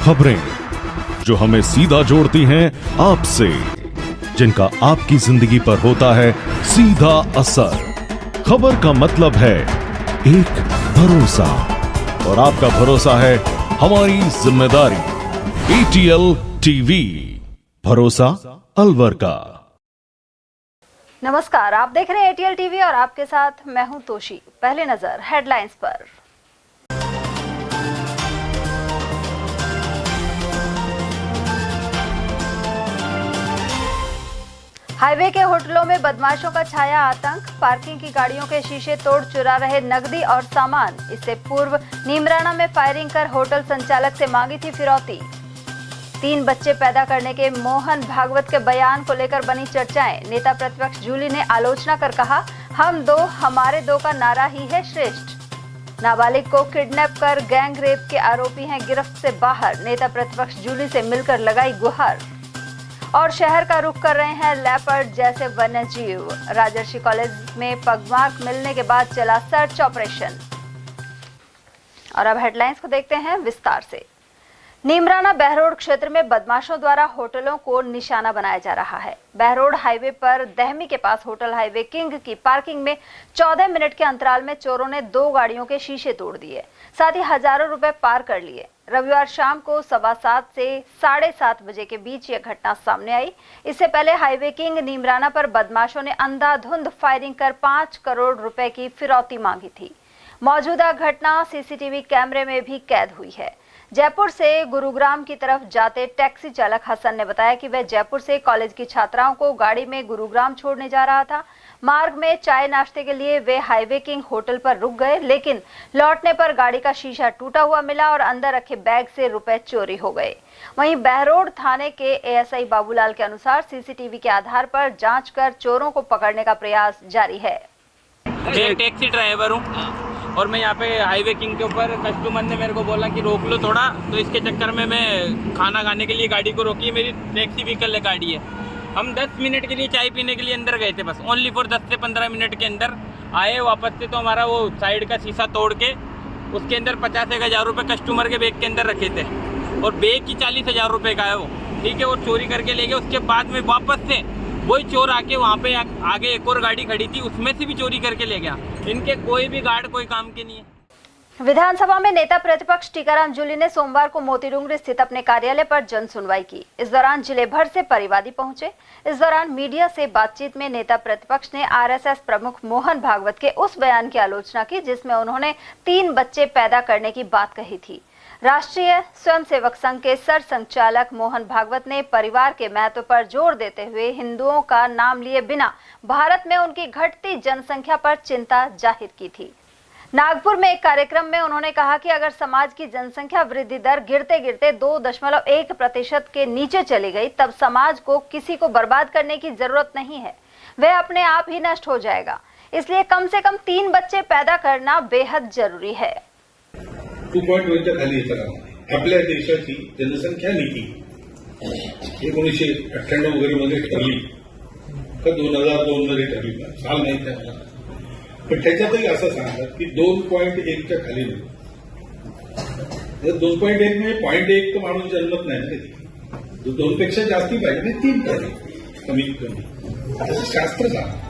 खबरें जो हमें सीधा जोड़ती हैं आपसे, जिनका आपकी जिंदगी पर होता है सीधा असर। खबर का मतलब है एक भरोसा, और आपका भरोसा है हमारी जिम्मेदारी। ATL टीवी, भरोसा अलवर का। नमस्कार, आप देख रहे हैं ATL टीवी और आपके साथ मैं हूं तोशी। पहले नजर हेडलाइंस पर। हाईवे के होटलों में बदमाशों का छाया आतंक, पार्किंग की गाड़ियों के शीशे तोड़ चुरा रहे नकदी और सामान। इससे पूर्व नीमराना में फायरिंग कर होटल संचालक से मांगी थी फिरौती। 3 बच्चे पैदा करने के मोहन भागवत के बयान को लेकर बनी चर्चाएं। नेता प्रतिपक्ष जूली ने आलोचना कर कहा, हम दो हमारे दो का नारा ही है श्रेष्ठ। नाबालिग को किडनैप कर गैंग रेप के आरोपी हैं गिरफ्त से बाहर। नेता प्रतिपक्ष जूली से मिलकर लगाई गुहार। और शहर का रुख कर रहे हैं लेपर्ड जैसे वन्यजीव। राजर्षि कॉलेज में पगमार्क मिलने के बाद चला सर्च ऑपरेशन। और अब हेडलाइंस को देखते हैं विस्तार से। नीमराना बहरोड क्षेत्र में बदमाशों द्वारा होटलों को निशाना बनाया जा रहा है। बहरोड हाईवे पर दहमी के पास होटल हाईवे किंग की पार्किंग में 14 मिनट के अंतराल में चोरों ने 2 गाड़ियों के शीशे तोड़ दिए, साथ ही हजारों रुपए पार कर लिए। रविवार शाम को 7:15 से 7:30 बजे के बीच यह घटना सामने आई। इससे पहले हाईवे किंग नीमराना पर बदमाशों ने अंधाधुंध फायरिंग कर 5 करोड़ रुपए की फिरौती मांगी थी। मौजूदा घटना सीसीटीवी कैमरे में भी कैद हुई है। जयपुर से गुरुग्राम की तरफ जाते टैक्सी चालक हसन ने बताया कि वह जयपुर से कॉलेज की छात्राओं को गाड़ी में गुरुग्राम छोड़ने जा रहा था। मार्ग में चाय नाश्ते के लिए वे हाईवे किंग होटल पर रुक गए, लेकिन लौटने पर गाड़ी का शीशा टूटा हुआ मिला और अंदर रखे बैग से रुपए चोरी हो गए। वहीं बहरोड थाने के ASI बाबूलाल के अनुसार सीसीटीवी के आधार पर जांच कर चोरों को पकड़ने का प्रयास जारी है। मैं टैक्सी ड्राइवर हूँ और मैं यहाँ पे हाईवे किंग के ऊपर, कस्टमर ने मेरे को बोला कि रोक लो थोड़ा, तो इसके चक्कर में मैं खाना खाने के लिए गाड़ी को रोकी। मेरी टैक्सी व्हीकल है, गाड़ी है। हम 10 मिनट के लिए चाय पीने के लिए अंदर गए थे, बस ओनली फॉर 10 से 15 मिनट के अंदर आए वापस से। तो हमारा वो साइड का शीशा तोड़ के उसके अंदर 50-1 हज़ार रुपये कस्टमर के बैग के अंदर रखे थे, और बैग की 40,000 रुपये का है वो, ठीक है। वो चोरी करके ले गए। उसके बाद में वापस से वही चोर आके वहाँ पे आगे एक और गाड़ी खड़ी थी, उसमें से भी चोरी करके ले गया। इनके कोई भी गार्ड कोई काम के नहीं है। विधानसभा में नेता प्रतिपक्ष टीकाराम जूली ने सोमवार को मोतीडूंगरी स्थित अपने कार्यालय पर जन सुनवाई की। इस दौरान जिले भर से परिवादी पहुंचे। इस दौरान मीडिया से बातचीत में नेता प्रतिपक्ष ने RSS प्रमुख मोहन भागवत के उस बयान की आलोचना की जिसमें उन्होंने 3 बच्चे पैदा करने की बात कही थी। राष्ट्रीय स्वयंसेवक संघ के सर संचालक मोहन भागवत ने परिवार के महत्व पर जोर देते हुए हिंदुओं का नाम लिए बिना भारत में उनकी घटती जनसंख्या पर चिंता जाहिर की थी। नागपुर में एक कार्यक्रम में उन्होंने कहा कि अगर समाज की जनसंख्या वृद्धि दर गिरते गिरते 2.1% के नीचे चली गई, तब समाज को किसी को बर्बाद करने की जरूरत नहीं है, वह अपने आप ही नष्ट हो जाएगा। इसलिए कम से कम 3 बच्चे पैदा करना बेहद जरूरी है। 2.1च्या खाली आपल्या देशाची जनसंख्या नीती 1998 वगैरे मध्ये ठरली का 2002 मध्ये ठरली का साल नाही त्याला, पण त्याच्यातही असं सांगतात की 2.1च्या खाली नाही। 2.1 म्हणजे 0.1 तर माणूस जन्मत नाही ना, 2 पेक्षा जास्ती पाहिजे, 3 पाहिजे कमीत कमी, असं शास्त्र सांगतं।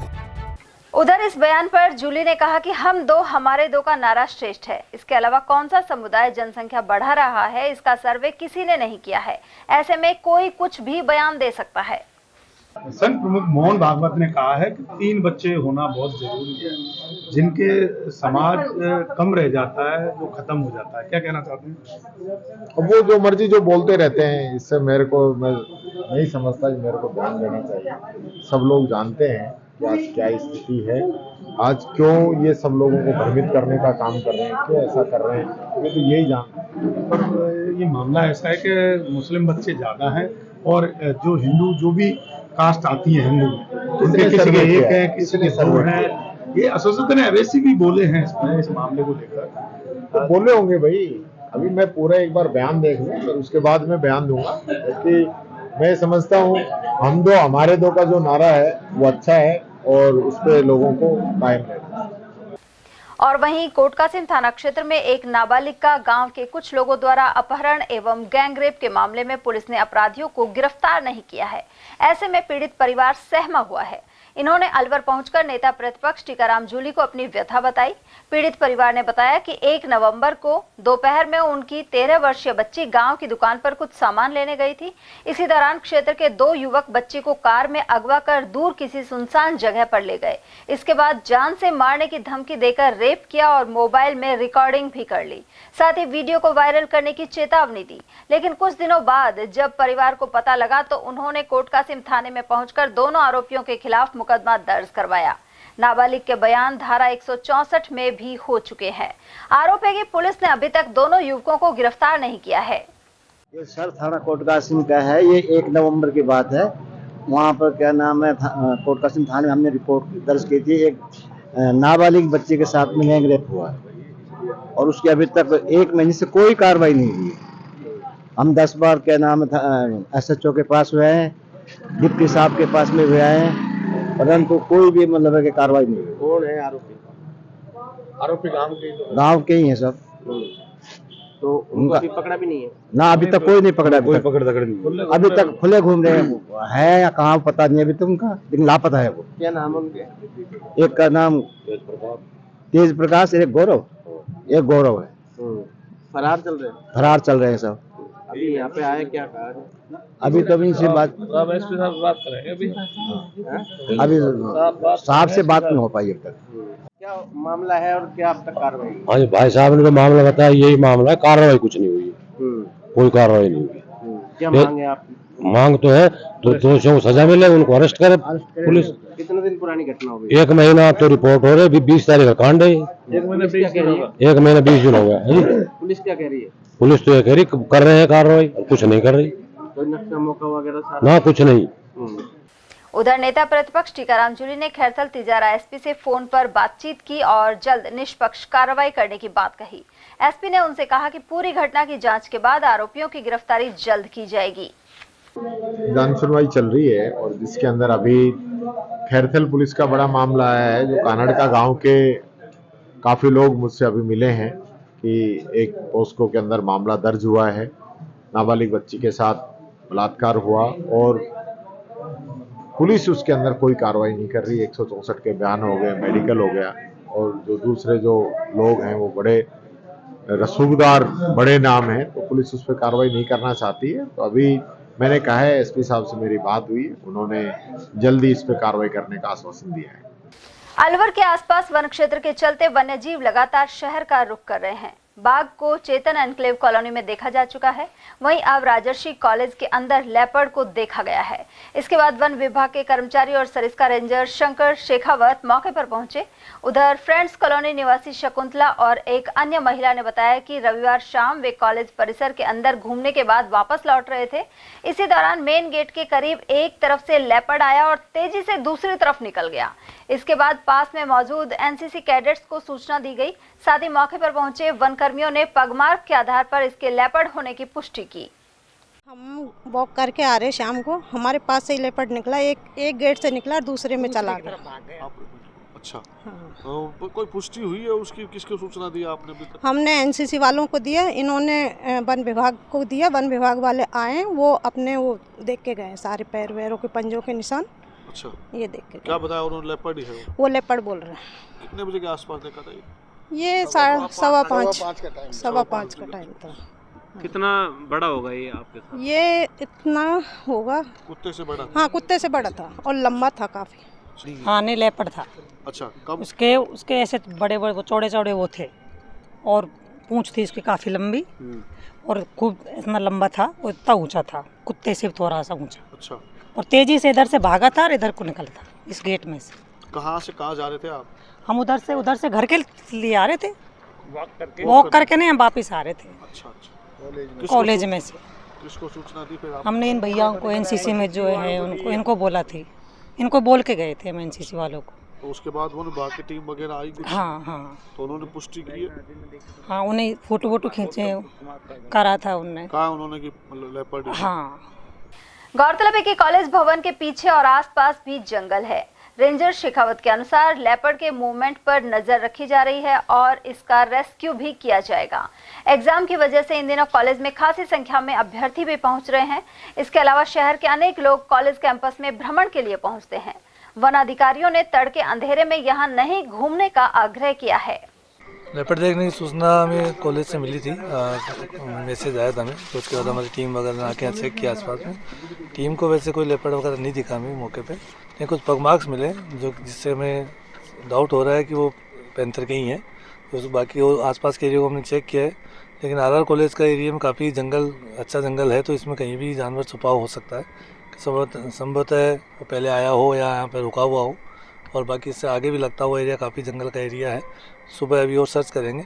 उधर इस बयान पर जूली ने कहा कि हम दो हमारे दो का नारा श्रेष्ठ है। इसके अलावा कौन सा समुदाय जनसंख्या बढ़ा रहा है, इसका सर्वे किसी ने नहीं किया है। ऐसे में कोई कुछ भी बयान दे सकता है। संघ प्रमुख मोहन भागवत ने कहा है कि 3 बच्चे होना बहुत जरूरी है, जिनके समाज कम रह जाता है, वो खत्म हो जाता है। क्या कहना चाहते हैं? अब वो जो मर्जी जो बोलते रहते हैं, इससे मेरे को, मैं नहीं समझता कि मेरे को ध्यान देना चाहिए। सब लोग जानते हैं कि आज क्या स्थिति है, आज क्यों ये सब लोगों को भ्रमित करने का काम कर रहे हैं, क्यों ऐसा कर रहे हैं, ये तो यही जान। ये मामला ऐसा है कि मुस्लिम बच्चे ज्यादा हैं और जो हिंदू, जो भी कास्ट आती है हिंदू, उनके किसी के 1 है, किसी के 2 है। ये एसोसिएशन अवैसी भी बोले हैं इस मामले को लेकर। तो बोले होंगे भाई, अभी मैं पूरा एक बार बयान देख लूं, फिर उसके बाद मैं बयान दूंगा। क्योंकि मैं समझता हूँ हम दो हमारे दो का जो नारा है वो अच्छा है और उस पे लोगों को कायम रहना। और वहीं कोटकासिम थाना क्षेत्र में एक नाबालिग का गांव के कुछ लोगों द्वारा अपहरण एवं गैंगरेप के मामले में पुलिस ने अपराधियों को गिरफ्तार नहीं किया है। ऐसे में पीड़ित परिवार सहमा हुआ है। इन्होंने अलवर पहुंचकर नेता प्रतिपक्ष टीकाराम जूली को अपनी व्यथा बताई। पीड़ित परिवार ने बताया कि 1 नवंबर को दोपहर में उनकी 13 वर्षीय बच्ची गांव की दुकान पर कुछ सामान लेने गई थी। इसी दौरान क्षेत्र के 2 युवक बच्ची को कार में अगवा कर दूर किसी सुनसान जगह पर ले गए। इसके बाद जान से मारने की धमकी देकर रेप किया और मोबाइल में रिकॉर्डिंग भी कर ली। साथ ही वीडियो को वायरल करने की चेतावनी दी। लेकिन कुछ दिनों बाद जब परिवार को पता लगा तो उन्होंने कोटकासिम थाने में पहुंचकर दोनों आरोपियों के खिलाफ मुकदमा दर्ज करवाया। नाबालिग के बयान धारा 164 में भी हो चुके हैं। आरोप है कि पुलिस ने अभी तक दोनों युवकों को गिरफ्तार नहीं किया है। ये सर थाना कोटकासिम का है। ये 1 नवंबर की बात है। वहाँ पर क्या नाम है, कोटकासिम थाने में हमने रिपोर्ट दर्ज की थी। एक नाबालिग बच्चे के साथ में गैंग रेप हुआ और उसकी अभी तक 1 महीने से कोई कार्रवाई नहीं हुई। हम 10 बार क्या नाम है SHO के पास हुए हैं, डिप्टी साहब के पास में हुए हैं, परंतु कोई भी मतलब है कि कार्रवाई नहीं हुई। कौन है आरोपी? आरोपी गांव के ही है सब। तो उनको अभी पकड़ा भी नहीं है ना, अभी तक कोई नहीं पकड़ा। कोई पकड़ नहीं। अभी तक खुले घूम रहे हैं या कहाँ पता नहीं अभी तक उनका, लेकिन लापता है वो। क्या नाम है उनके? एक का नाम तेज प्रकाश, एक गौरव है। फरार चल रहे हैं सब। अभी यहाँ पे आए, क्या कहा? अभी तो इनसे बात करेंगे अभी साहब से बात नहीं हो पाई अब तक। क्या मामला है और क्या अब तक कार्रवाई? हाँ जी, भाई साहब ने जो मामला बताया यही मामला है। कार्रवाई कुछ नहीं हुई, कोई कार्रवाई नहीं हुई। क्या मांग है आपकी? मांग तो है तो दोषियों को सजा मिले, उनको अरेस्ट करे पुलिस। कितने दिन पुरानी घटना हो गई? 1 महीना तो रिपोर्ट हो रही, 20 तारीख का कांड है। 1 महीना 20 दिन हो गया। पुलिस क्या कह रही है? पुलिस तो ये कह रही कर रहे हैं कार्रवाई, कुछ नहीं कर रही। कोई नक्शा मौका वगैरह ना, कुछ नहीं। उधर नेता प्रतिपक्ष टीकाराम जूली ने खैरथल तिजारा एसपी से फोन पर बातचीत की और जल्द निष्पक्ष कार्रवाई करने की बात कही। एसपी ने उनसे कहा कि पूरी घटना की जांच के बाद आरोपियों की गिरफ्तारी जल्द की जाएगी। जांच सुनवाई चल रही है और जिसके अंदर अभी खैरथल पुलिस का बड़ा मामला है। जो कानड़का गांव के काफी लोग मुझसे अभी मिले हैं कि एक पोस्को के अंदर मामला दर्ज हुआ है, नाबालिग बच्ची के साथ बलात्कार हुआ और पुलिस उसके अंदर कोई कार्रवाई नहीं कर रही। 164 के बयान हो गए, मेडिकल हो गया और जो दूसरे जो लोग हैं वो बड़े रसूखदार बड़े नाम हैं, तो पुलिस उस पर कार्रवाई नहीं करना चाहती है। तो अभी मैंने कहा है, एसपी साहब से मेरी बात हुई, उन्होंने जल्दी इस पर कार्रवाई करने का आश्वासन दिया है। अलवर के आसपास वन क्षेत्र के चलते वन्यजीव लगातार शहर का रुख कर रहे हैं। बाघ को चेतन एनक्लेव कॉलोनी में देखा जा चुका है, वहीं अब राजर्षि कॉलेज के अंदर लेपर्ड को देखा गया है। इसके बाद वन विभाग के कर्मचारी और सरिस्का रेंजर शंकर शेखावत मौके पर पहुंचे। उधर फ्रेंड्स कॉलोनी निवासी शकुंतला और एक अन्य महिला ने बताया कि रविवार शाम वे कॉलेज परिसर के अंदर घूमने के बाद वापस लौट रहे थे। इसी दौरान मेन गेट के करीब एक तरफ से लेपर्ड आया और तेजी से दूसरी तरफ निकल गया। इसके बाद पास में मौजूद एनसीसी कैडेट्स को सूचना दी गई। साथ ही मौके पर पहुंचे वन कर्मियों ने पगमार्क के आधार पर इसके लेपर्ड होने की पुष्टि की। हम वॉक करके आ रहे शाम को, हमारे पास से लेपर्ड निकला, एक गेट से निकला और दूसरे में चला गया। अच्छा, तो कोई पुष्टि हुई है उसकी? किसको सूचना दी आपने अभी तक? हमने एनसीसी वालों को दिया, इन्होंने वन विभाग को दिया। वन विभाग वाले आए, वो अपने वो देख के गए, सारे पैर वैरों के पंजों के निशान। अच्छा, ये देख के क्या बताया उन्होंने? लेपर्ड ही है वो लेपर्ड बोल रहे हैं। कितने बजे के आसपास देखा था ये 5:15 का टाइम था। कितना बड़ा होगा ये आपके साथ? ये इतना होगा, कुत्ते से बड़ा? हाँ, कुत्ते से बड़ा था और लंबा था काफी। हाँ, नहीं लेपर्ड था। अच्छा, कब? उसके ऐसे बड़े बड़े वो चौड़े चौड़े वो थे और पूंछ थी इसकी काफी लंबी और खूब इतना लंबा था और इतना ऊंचा था, कुत्ते से थोड़ा सा ऊंचा। अच्छा, और तेजी से इधर से भागा था और इधर को निकला था इस गेट में से। कहाँ से कहाँ जा रहे थे आप? हम उधर से घर के लिए आ रहे थे, वॉक करके नहीं, हम वापिस आ रहे थे। अच्छा, कॉलेज में से। किसको सूचना दी फिर आप? हमने इन भैयाओं को, एनसीसी में जो है उनको, इनको बोला थी, इनको बोल के गए थे हम एनसीसी वालों को। तो उसके बाद वो बाहर की टीम वगैरह आई कुछ? हाँ, तो उन्होंने पुष्टि की है? हाँ, उन्हें फोटो वोटो खींचे करा था उन्होंने। कहा उन्होंने कि लेपर्ड? हाँ, गौरतलब है कि कॉलेज भवन के पीछे और आसपास भी जंगल है। रेंजर शेखावत के अनुसार लेपर्ड के मूवमेंट पर नजर रखी जा रही है और इसका रेस्क्यू भी किया जाएगा। एग्जाम की वजह से इन दिनों कॉलेज में खासी संख्या में अभ्यर्थी भी पहुंच रहे हैं। इसके अलावा शहर के अनेक लोग कॉलेज कैंपस में भ्रमण के लिए पहुंचते हैं। वन अधिकारियों ने तड़के अंधेरे में यहां नहीं घूमने का आग्रह किया है। लेपर्ड देखने की सूचना हमें कॉलेज से मिली थी, मैसेज आया था हमें, तो उसके बाद हमारी टीम वगैरह आके यहाँ चेक किया आसपास में। टीम को वैसे कोई लेपर्ड वगैरह नहीं दिखा हमें मौके पे, लेकिन कुछ पग मार्क्स मिले जो जिससे हमें डाउट हो रहा है कि वो पैंथर के ही हैं। तो बाकी वो आसपास के एरिया को हमने चेक किया है, लेकिन आर कॉलेज का एरिया में काफ़ी जंगल, अच्छा जंगल है, तो इसमें कहीं भी जानवर छुपा हो सकता है। संभवतः वो पहले आया हो या यहाँ पर रुका हुआ हो, और बाकी इससे आगे भी लगता हुआ एरिया काफ़ी जंगल का एरिया है। सुबह अभी और सर्च करेंगे,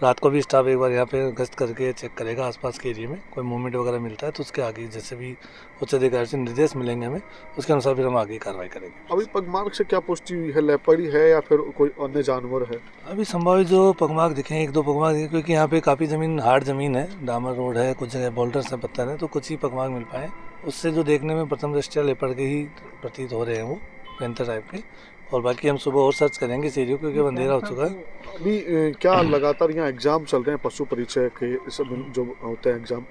रात को भी स्टाफ एक बार यहाँ पे गश्त करके चेक करेगा आसपास के एरिया में कोई मूवमेंट वगैरह मिलता है तो उसके आगे जैसे भी उच्च अधिकारी से निर्देश मिलेंगे हमें, उसके अनुसार फिर हम आगे कार्रवाई करेंगे। अभी पगमार्क से क्या पुष्टि हुई है, लेपर्ड ही है या फिर कोई अन्य जानवर है? अभी संभावित जो पगमार्क दिखे हैं, 1-2 पगमार्क दिखे, क्योंकि यहाँ पे काफ़ी ज़मीन हार्ड ज़मीन है, डामर रोड है, कुछ जगह बोल्डर्स है, पत्थर है, तो कुछ ही पगमार्क मिल पाए। उससे जो देखने में प्रथम दृष्टया लेपर्ड के ही प्रतीत हो रहे हैं, वो पैंथर टाइप के। और बाकी हम सुबह और सर्च करेंगे इस एरिया क्योंकि अंधेरा हो चुका है। अभी क्या लगातार यहाँ एग्जाम चल रहे हैं, पशु परिचय के सब जो होते हैं एग्जाम,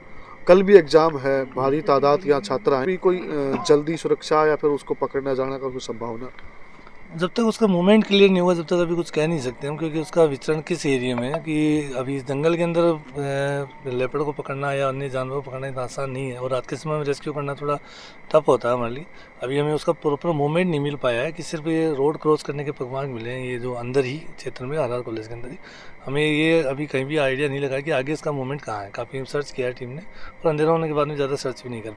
कल भी एग्जाम है, भारी तादाद यहाँ छात्र हैं, कोई जल्दी सुरक्षा या फिर उसको पकड़ना जाने का कोई संभावना? जब तक उसका मूवमेंट क्लियर नहीं हुआ तब तक अभी कुछ कह नहीं सकते हम, क्योंकि उसका विचरण किस एरिया में है कि अभी इस जंगल के अंदर लेपर्ड को पकड़ना या अन्य जानवरों को पकड़ना इतना आसान नहीं है, और रात के समय में रेस्क्यू करना थोड़ा टफ होता है हमारे लिए। अभी हमें उसका प्रॉपर मूवमेंट नहीं मिल पाया है कि सिर्फ ये रोड क्रॉस करने के पगमार्क मिले हैं, ये जो अंदर ही क्षेत्र में आर कॉलेज के अंदर ही। हमें ये अभी कहीं भी आइडिया नहीं लगा कि आगे इसका मूवमेंट कहाँ है। काफ़ी सर्च किया है टीम ने, और अंधेरा होने के बाद में ज़्यादा सर्च भी नहीं कर।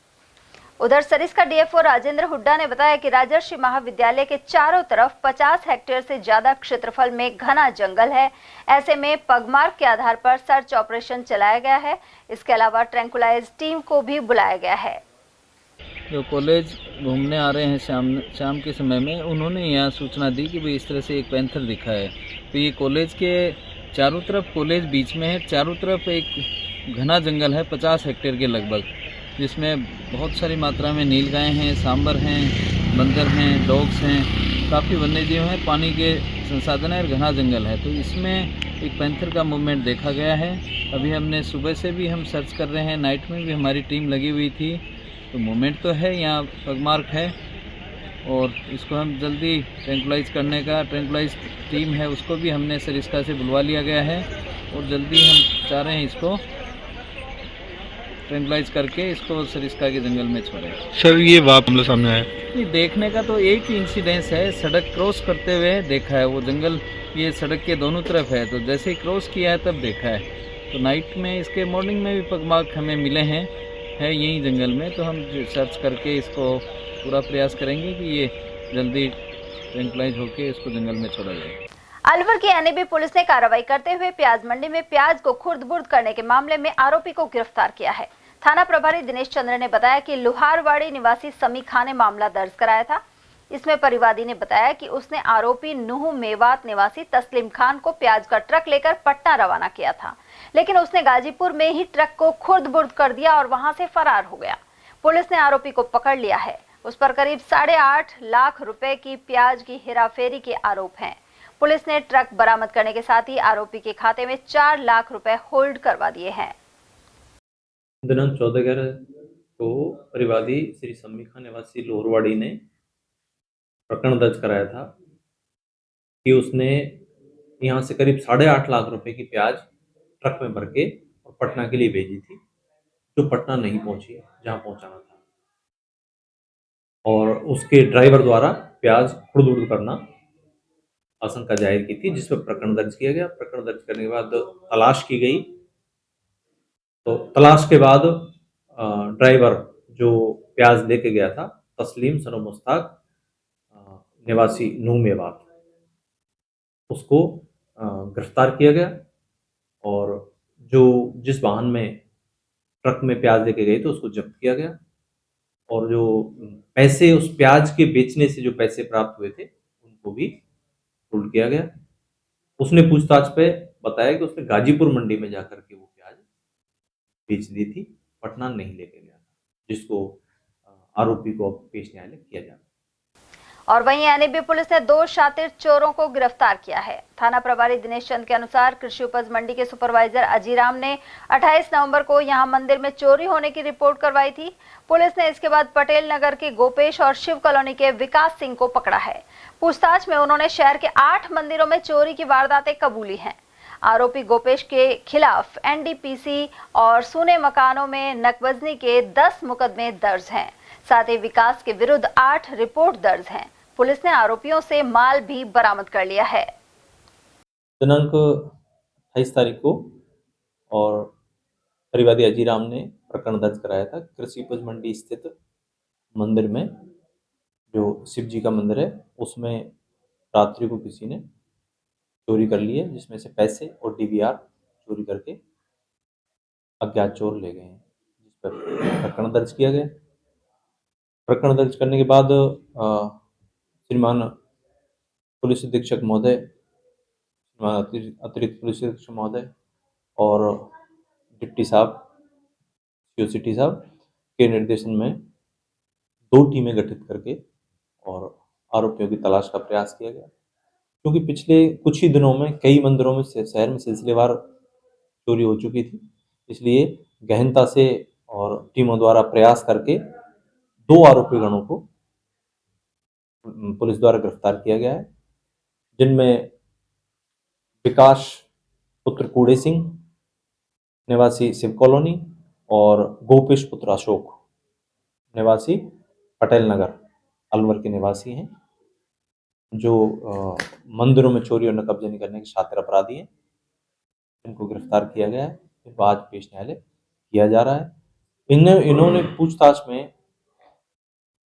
उधर सरिस्का डीएफओ राजेंद्र हुड्डा ने बताया कि राजर्षि महाविद्यालय के चारों तरफ 50 हेक्टेयर से ज्यादा क्षेत्रफल में घना जंगल है। ऐसे में पगमार्क के आधार पर सर्च ऑपरेशन चलाया गया है। इसके अलावा ट्रैंकुलाइज टीम को भी बुलाया गया है। जो कॉलेज घूमने आ रहे हैं शाम के समय में, उन्होंने यहाँ सूचना दी कि भाई इस तरह से एक पैंथर दिखा है। तो ये कॉलेज के चारों तरफ, कॉलेज बीच में है, चारों तरफ एक घना जंगल है 50 हेक्टेयर के लगभग, जिसमें बहुत सारी मात्रा में नीलगाय हैं, सांबर हैं, बंदर हैं, डॉग्स हैं, काफ़ी वन्यजीव हैं, पानी के संसाधन है और घना जंगल है। तो इसमें एक पैंथर का मूवमेंट देखा गया है। अभी हमने सुबह से भी हम सर्च कर रहे हैं, नाइट में भी हमारी टीम लगी हुई थी। तो मूवमेंट तो है, यहाँ पगमार्क है और इसको हम जल्दी ट्रैंकुलाइज करने का, ट्रैंकुलाइज टीम है उसको भी हमने सरिस्का से बुलवा लिया गया है और जल्दी हम चाह रहे हैं इसको ट्रैंकुलाइज करके इसको सरिस्का के जंगल में छोड़े। सर ये मामला सामने आया? ये देखने का तो एक ही इंसिडेंस है, सड़क क्रॉस करते हुए देखा है। वो जंगल ये सड़क के दोनों तरफ है, तो जैसे ही क्रॉस किया है तब देखा है। तो नाइट में, इसके मॉर्निंग में भी पगमार्क हमें मिले हैं, है यहीं जंगल में। तो हम सर्च करके इसको पूरा प्रयास करेंगे कि ये जल्दी ट्रैंकुलाइज होकर इसको जंगल में छोड़ा जाए। अलवर की एनएबी पुलिस ने कार्रवाई करते हुए प्याज मंडी में प्याज को खुर्द-बुर्द करने के मामले में आरोपी को गिरफ्तार किया है। थाना प्रभारी दिनेश चंद्र ने बताया कि लुहारवाड़ी निवासी समी खान ने मामला दर्ज कराया था। इसमें परिवादी ने बताया कि उसने आरोपी नुह मेवात निवासी तस्लीम खान को प्याज का ट्रक लेकर पटना रवाना किया था, लेकिन उसने गाजीपुर में ही ट्रक को खुर्द-बुर्द कर दिया और वहां से फरार हो गया। पुलिस ने आरोपी को पकड़ लिया है। उस पर करीब 8.5 लाख रुपए की प्याज की हेराफेरी के आरोप हैं। पुलिस ने ट्रक बरामद करने के साथ ही आरोपी के खाते में 4 लाख रुपए होल्ड करवा दिए हैं। दिनांक 14/11 को परिवादी श्री समी खान निवासी लोहरवाड़ी ने प्रकरण दर्ज कराया था कि उसने यहाँ से करीब 8.5 लाख रुपए की प्याज ट्रक में भर के और पटना के लिए भेजी थी, जो पटना नहीं पहुंची जहां पहुंचाना था, और उसके ड्राइवर द्वारा प्याज खुर्द-बुर्द करना आशंका जाहिर की थी, जिस पर प्रकरण दर्ज किया गया। प्रकरण दर्ज करने के बाद तलाश की गई, तो तलाश के बाद ड्राइवर जो प्याज लेके गया था तस्लीम सनो मुश्ताक निवासी नूह मेवात, उसको गिरफ्तार किया गया और जो जिस वाहन में ट्रक में प्याज लेके गए थे उसको जब्त किया गया, और जो पैसे उस प्याज के बेचने से जो पैसे प्राप्त हुए थे उनको भी होल्ड किया गया। उसने पूछताछ पे बताया कि उसने गाजीपुर मंडी में जाकर के वो प्याज बेच दी थी, पटना नहीं लेके गया था, जिसको आरोपी को पेश न्यायालय किया जाता। और वहीं एनएबी पुलिस ने 2 शातिर चोरों को गिरफ्तार किया है। थाना प्रभारी दिनेश चंद के अनुसार कृषि उपज मंडी के सुपरवाइजर अजीराम ने 28 नवंबर को यहां मंदिर में चोरी होने की रिपोर्ट करवाई थी। पुलिस ने इसके बाद पटेल नगर के गोपेश और शिव कॉलोनी के विकास सिंह को पकड़ा है। पूछताछ में उन्होंने शहर के 8 मंदिरों में चोरी की वारदातें कबूली हैं। आरोपी गोपेश के खिलाफ एनडीपीसी और सूने मकानों में नकबजनी के 10 मुकदमे दर्ज हैं। साथ ही विकास के विरुद्ध 8 रिपोर्ट दर्ज हैं। पुलिस ने आरोपियों से माल भी बरामद कर लिया है। दिनांक 28 तारीख को और परिवादी अजीराम ने प्रकरण दर्ज कराया था। कृषि उपज मंडी स्थित मंदिर में, जो शिव जी का मंदिर है, उसमें रात्रि को किसी ने चोरी कर ली है, जिसमें से पैसे और डीवीआर चोरी करके अज्ञात चोर ले गए हैं, जिस पर प्रकरण दर्ज किया गया। प्रकरण दर्ज करने के बाद श्रीमान पुलिस अधीक्षक महोदय, श्रीमान अतिरिक्त पुलिस अधीक्षक महोदय और डिप्टी साहब, सीओ सिटी साहब के निर्देशन में 2 टीमें गठित करके और आरोपियों की तलाश का प्रयास किया गया। क्योंकि पिछले कुछ ही दिनों में कई मंदिरों में शहर में सिलसिलेवार चोरी हो चुकी थी, इसलिए गहनता से और टीमों द्वारा प्रयास करके 2 आरोपी गणों को पुलिस द्वारा गिरफ्तार किया गया है, जिनमें विकास पुत्र कूड़े सिंह निवासी शिव कॉलोनी और गोपेश पुत्र अशोक निवासी पटेल नगर अलवर के निवासी हैं, जो मंदिरों में चोरी और नकबजनी करने के शातिर अपराधी हैं। इनको गिरफ्तार किया गया है, इनको आज पेश न्यायालय किया जा रहा है। इन्होंने पूछताछ में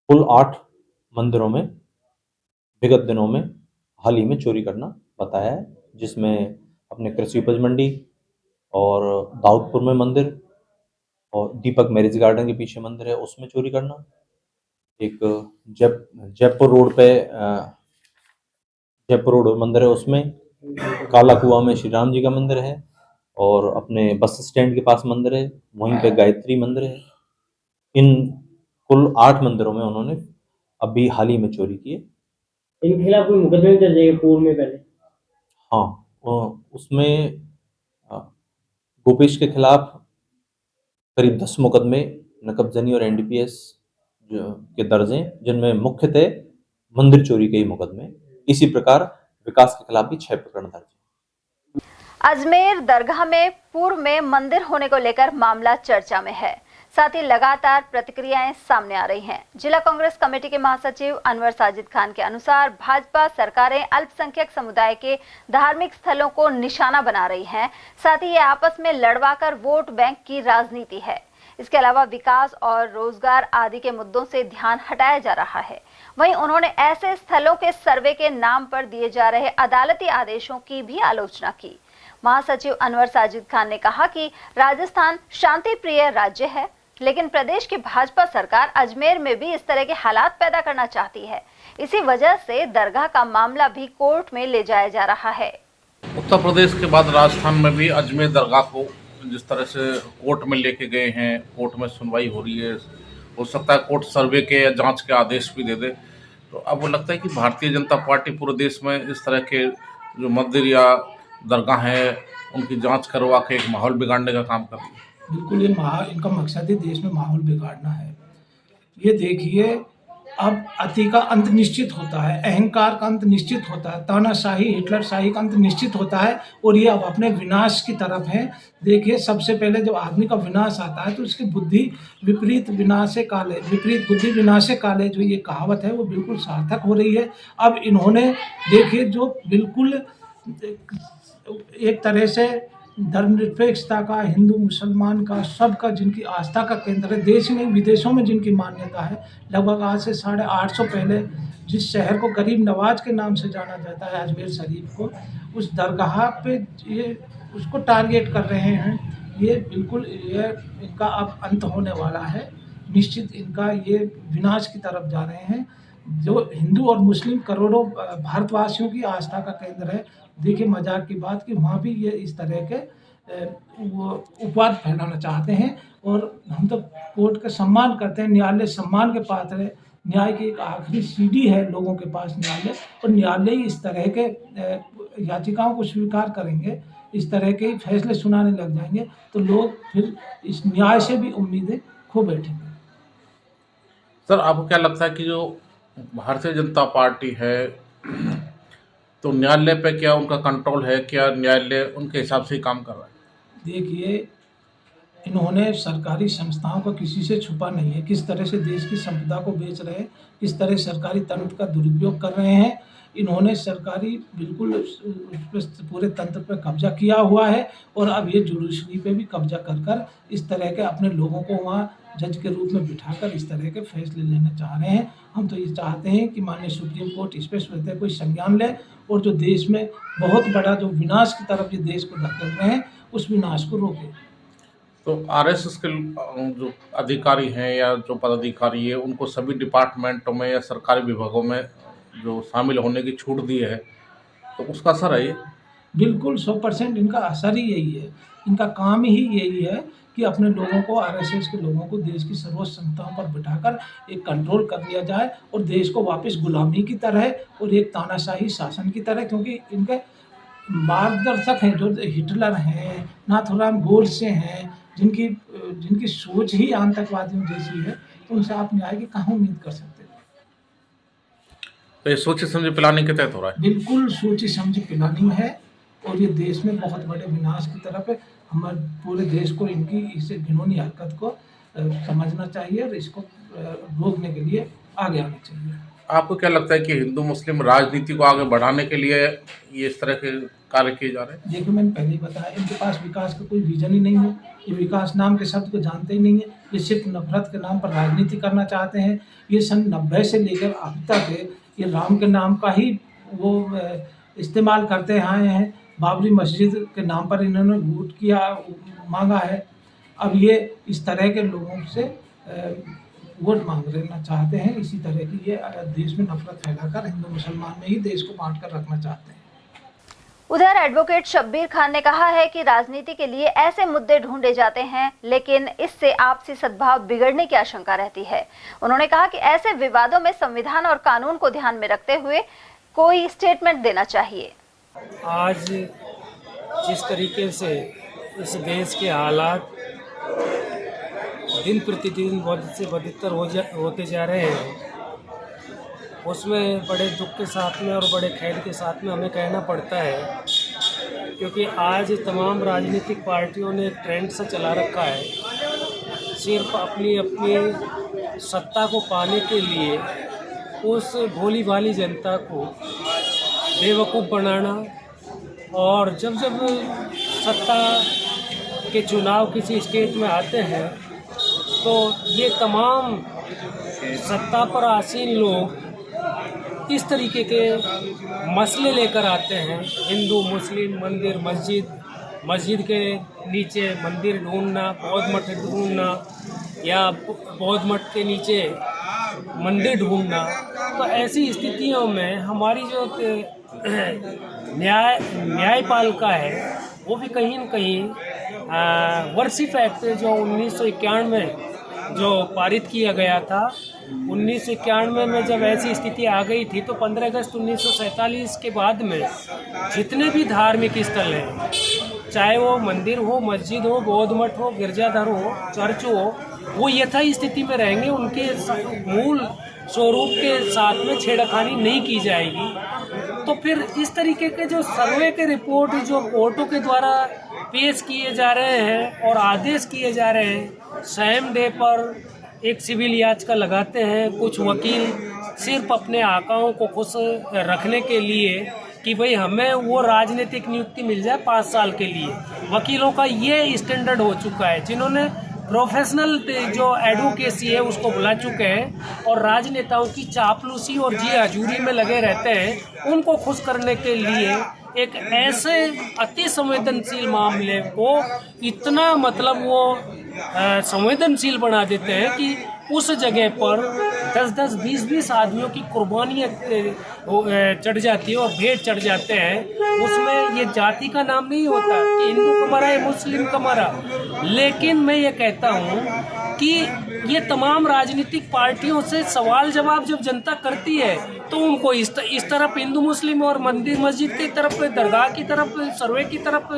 कुल 8 मंदिरों में विगत दिनों में हाल ही में चोरी करना बताया है, जिसमें अपने कृषि उपज मंडी और दाऊदपुर में मंदिर और दीपक मैरिज गार्डन के पीछे मंदिर है, उसमें चोरी करना। एक जयपुर रोड मंदिर है, उसमें काला कुआं में श्री राम जी का मंदिर है और अपने बस स्टैंड के पास मंदिर है, वहीं पे गायत्री मंदिर है। इन कुल 8 मंदिरों में उन्होंने अभी हाल ही में चोरी की है। इनके खिलाफ कोई मुकदमे दर्ज है पूर्व में पहले? हाँ, उसमें गोपेश के खिलाफ करीब 10 मुकदमे नकबजनी और एनडीपीएस के दर्ज हैं, जिनमें मुख्यतः मंदिर चोरी के ही मुकदमे। इसी प्रकार विकास के खिलाफ भी 6 प्रकरण दर्ज हैं। अजमेर दरगाह में पूर्व में मंदिर होने को लेकर मामला चर्चा में है। साथ ही लगातार प्रतिक्रियाएं सामने आ रही हैं। जिला कांग्रेस कमेटी के महासचिव अनवर साजिद खान के अनुसार भाजपा सरकारें अल्पसंख्यक समुदाय के धार्मिक स्थलों को निशाना बना रही हैं। साथ ही ये आपस में लड़वाकर वोट बैंक की राजनीति है। इसके अलावा विकास और रोजगार आदि के मुद्दों से ध्यान हटाया जा रहा है। वहीं उन्होंने ऐसे स्थलों के सर्वे के नाम पर दिए जा रहे अदालती आदेशों की भी आलोचना की। महासचिव अनवर साजिद खान ने कहा कि राजस्थान शांति प्रिय राज्य है, लेकिन प्रदेश की भाजपा सरकार अजमेर में भी इस तरह के हालात पैदा करना चाहती है। इसी वजह से दरगाह का मामला भी कोर्ट में ले जाया जा रहा है। उत्तर प्रदेश के बाद राजस्थान में भी अजमेर दरगाह को जिस तरह से कोर्ट में लेके गए हैं, कोर्ट में सुनवाई हो रही है, हो सकता है कोर्ट सर्वे के या जांच के आदेश भी दे दे। तो अब वो लगता है कि भारतीय जनता पार्टी पूरे देश में इस तरह के जो मंदिर या दरगाह हैं उनकी जांच करवा के एक माहौल बिगाड़ने का काम कर रही है। बिल्कुल, ये इनका मकसद ही देश में माहौल बिगाड़ना है। ये देखिए, अब अति का अंत निश्चित होता है, अहंकार का अंत निश्चित होता है, तानाशाही हिटलरशाही का अंत निश्चित होता है और ये अब अपने विनाश की तरफ है। देखिए, सबसे पहले जब आदमी का विनाश आता है तो उसकी बुद्धि विपरीत विनाशे काले, विपरीत बुद्धि विनाशे काले, जो ये कहावत है वो बिल्कुल सार्थक हो रही है। अब इन्होंने देखिए जो बिल्कुल एक तरह से धर्मनिरपेक्षता का, हिंदू मुसलमान का, सबका जिनकी आस्था का केंद्र है, देश में विदेशों में जिनकी मान्यता है, लगभग आज से 850 पहले जिस शहर को गरीब नवाज के नाम से जाना जाता है, अजमेर शरीफ को, उस दरगाह पे ये उसको टारगेट कर रहे हैं। ये बिल्कुल ये इनका अब अंत होने वाला है, निश्चित इनका ये विनाश की तरफ जा रहे हैं। जो हिंदू और मुस्लिम करोड़ों भारतवासियों की आस्था का केंद्र है, देखिए मजाक की बात कि वहाँ भी ये इस तरह के वो उपवाद फैलाना चाहते हैं। और हम तो कोर्ट का सम्मान करते हैं, न्यायालय सम्मान के पात्र है, न्याय की एक आखिरी सीढ़ी है लोगों के पास न्यायालय, और न्यायालय इस तरह के याचिकाओं को स्वीकार करेंगे, इस तरह के फैसले सुनाने लग जाएंगे, तो लोग फिर इस न्याय से भी उम्मीदें खो बैठेंगे। सर, आपको क्या लगता है कि जो भारतीय जनता पार्टी है, तो न्यायालय पे क्या उनका कंट्रोल है? क्या न्यायालय उनके हिसाब से ही काम कर रहा है? देखिए, इन्होंने सरकारी संस्थाओं को किसी से छुपा नहीं है, किस तरह से देश की संपदा को बेच रहे हैं, किस तरह सरकारी तंत्र का दुरुपयोग कर रहे हैं। इन्होंने सरकारी बिल्कुल उस पे पूरे तंत्र पे कब्जा किया हुआ है, और अब ये जुडिशरी पे भी कब्जा कर इस तरह के अपने लोगों को वहाँ जज के रूप में बिठाकर इस तरह के फैसले लेना चाह रहे हैं। हम तो ये चाहते हैं कि माननीय सुप्रीम कोर्ट इस पे स्वतः कोई संज्ञान ले, और जो देश में बहुत बड़ा जो विनाश की तरफ ये देश को धकेल रहे हैं, उस विनाश को रोके। तो आरएसएस के जो अधिकारी हैं या जो पदाधिकारी है, उनको सभी डिपार्टमेंटों में या सरकारी विभागों में जो शामिल होने की छूट दी है, तो उसका असर है ये? बिल्कुल 100% इनका असर ही यही है। इनका काम ही यही है कि अपने लोगों को, आरएसएस के लोगों को देश की सर्वोच्च संस्थाओं पर बिठाकर एक कंट्रोल कर लिया जाए, और देश को वापस गुलामी की तरह और एक तानाशाही शासन की तरह, क्योंकि इनके मार्गदर्शक हैं जो हिटलर हैं, नाथूराम गोडसे हैं, जिनकी सोच ही आतंकवादियों जैसी है, तो उनसे आप न्याय की कहाँ उम्मीद कर सकते हैं? तो ये सोची समझी प्लानिंग के तहत हो रहा है? बिल्कुल सोची समझी प्लानिंग है, और ये देश में बहुत बड़े विनाश की तरफ है। हमारे पूरे देश को इनकी इस घिनौनी हरकत को समझना चाहिए, और इसको रोकने के लिए आगे आना चाहिए। आपको क्या लगता है कि हिंदू मुस्लिम राजनीति को आगे बढ़ाने के लिए ये इस तरह के कार्य किए जा रहे हैं? देखिए, मैंने पहले ही बताया, इनके पास विकास का कोई विजन ही नहीं है। ये विकास नाम के शब्द को जानते ही नहीं है। ये सिर्फ नफरत के नाम पर राजनीति करना चाहते हैं। ये सन 90 से लेकर अब तक ये राम के नाम का ही वो इस्तेमाल करते आए हैं। बाबरी मस्जिद के नाम पर इन्होंने वोट मांगा है। अब ये इस तरह के लोगों से वोट मांगना चाहते हैं। इसी तरह की ये देश में नफरत फैलाकर हिंदू मुसलमान में ही देश को बांट कर रखना चाहते हैं। उधर एडवोकेट शब्बीर खान ने कहा है कि राजनीति के लिए ऐसे मुद्दे ढूंढे जाते हैं, लेकिन इससे आपसी सद्भाव बिगड़ने की आशंका रहती है। उन्होंने कहा कि ऐसे विवादों में संविधान और कानून को ध्यान में रखते हुए कोई स्टेटमेंट देना चाहिए। आज जिस तरीके से इस देश के हालात दिन प्रतिदिन बदतर होते जा रहे हैं, उसमें बड़े दुख के साथ में और बड़े खेद के साथ में हमें कहना पड़ता है, क्योंकि आज तमाम राजनीतिक पार्टियों ने एक ट्रेंड सा चला रखा है, सिर्फ अपनी अपनी सत्ता को पाने के लिए उस भोली भाली जनता को बेवकूफ़ बनाना, और जब जब सत्ता के चुनाव किसी स्टेट में आते हैं तो ये तमाम सत्ता पर आसीन लोग इस तरीके के मसले लेकर आते हैं। हिंदू मुस्लिम मंदिर मस्जिद के नीचे मंदिर ढूंढना, बौद्ध मठ ढूंढना, या बौद्ध मठ के नीचे मंदिर ढूंढना। तो ऐसी स्थितियों में हमारी जो न्यायपालिका है वो भी कहीं न कहीं वर्सिफ एक्ट जो 1991 में जो पारित किया गया था, 1991 में जब ऐसी स्थिति आ गई थी, तो 15 अगस्त 1947 के बाद में जितने भी धार्मिक स्थल हैं, चाहे वो मंदिर हो, मस्जिद हो, बौद्ध मठ हो, गिरजाघर हो, चर्च हो, वो यथा स्थिति में रहेंगे। उनके मूल स्वरूप के साथ में छेड़खानी नहीं की जाएगी। तो फिर इस तरीके के जो सर्वे के रिपोर्ट जो कोर्टों के द्वारा पेश किए जा रहे हैं और आदेश किए जा रहे हैं, सेम डे पर एक सिविल याचिका लगाते हैं कुछ वकील सिर्फ अपने आकाओं को खुश रखने के लिए कि भाई हमें वो राजनीतिक नियुक्ति मिल जाए 5 साल के लिए। वकीलों का ये स्टैंडर्ड हो चुका है, जिन्होंने प्रोफेशनल जो एडवोकेसी है उसको बुला चुके हैं और राजनेताओं की चापलूसी और जी हजूरी में लगे रहते हैं। उनको खुश करने के लिए एक ऐसे अति संवेदनशील मामले को इतना वो संवेदनशील बना देते हैं कि उस जगह पर 10-10, 20-20 आदमियों की कुर्बानियाँ चढ़ जाती है और भेंट चढ़ जाते हैं, उसमें ये जाति का नाम नहीं होता कि हिंदू का मरा है मुस्लिम का मरा। लेकिन मैं ये कहता हूँ कि ये तमाम राजनीतिक पार्टियों से सवाल जवाब जब जनता करती है तो उनको इस तरफ हिंदू मुस्लिम और मंदिर मस्जिद की तरफ, दरगाह की तरफ, सर्वे की तरफ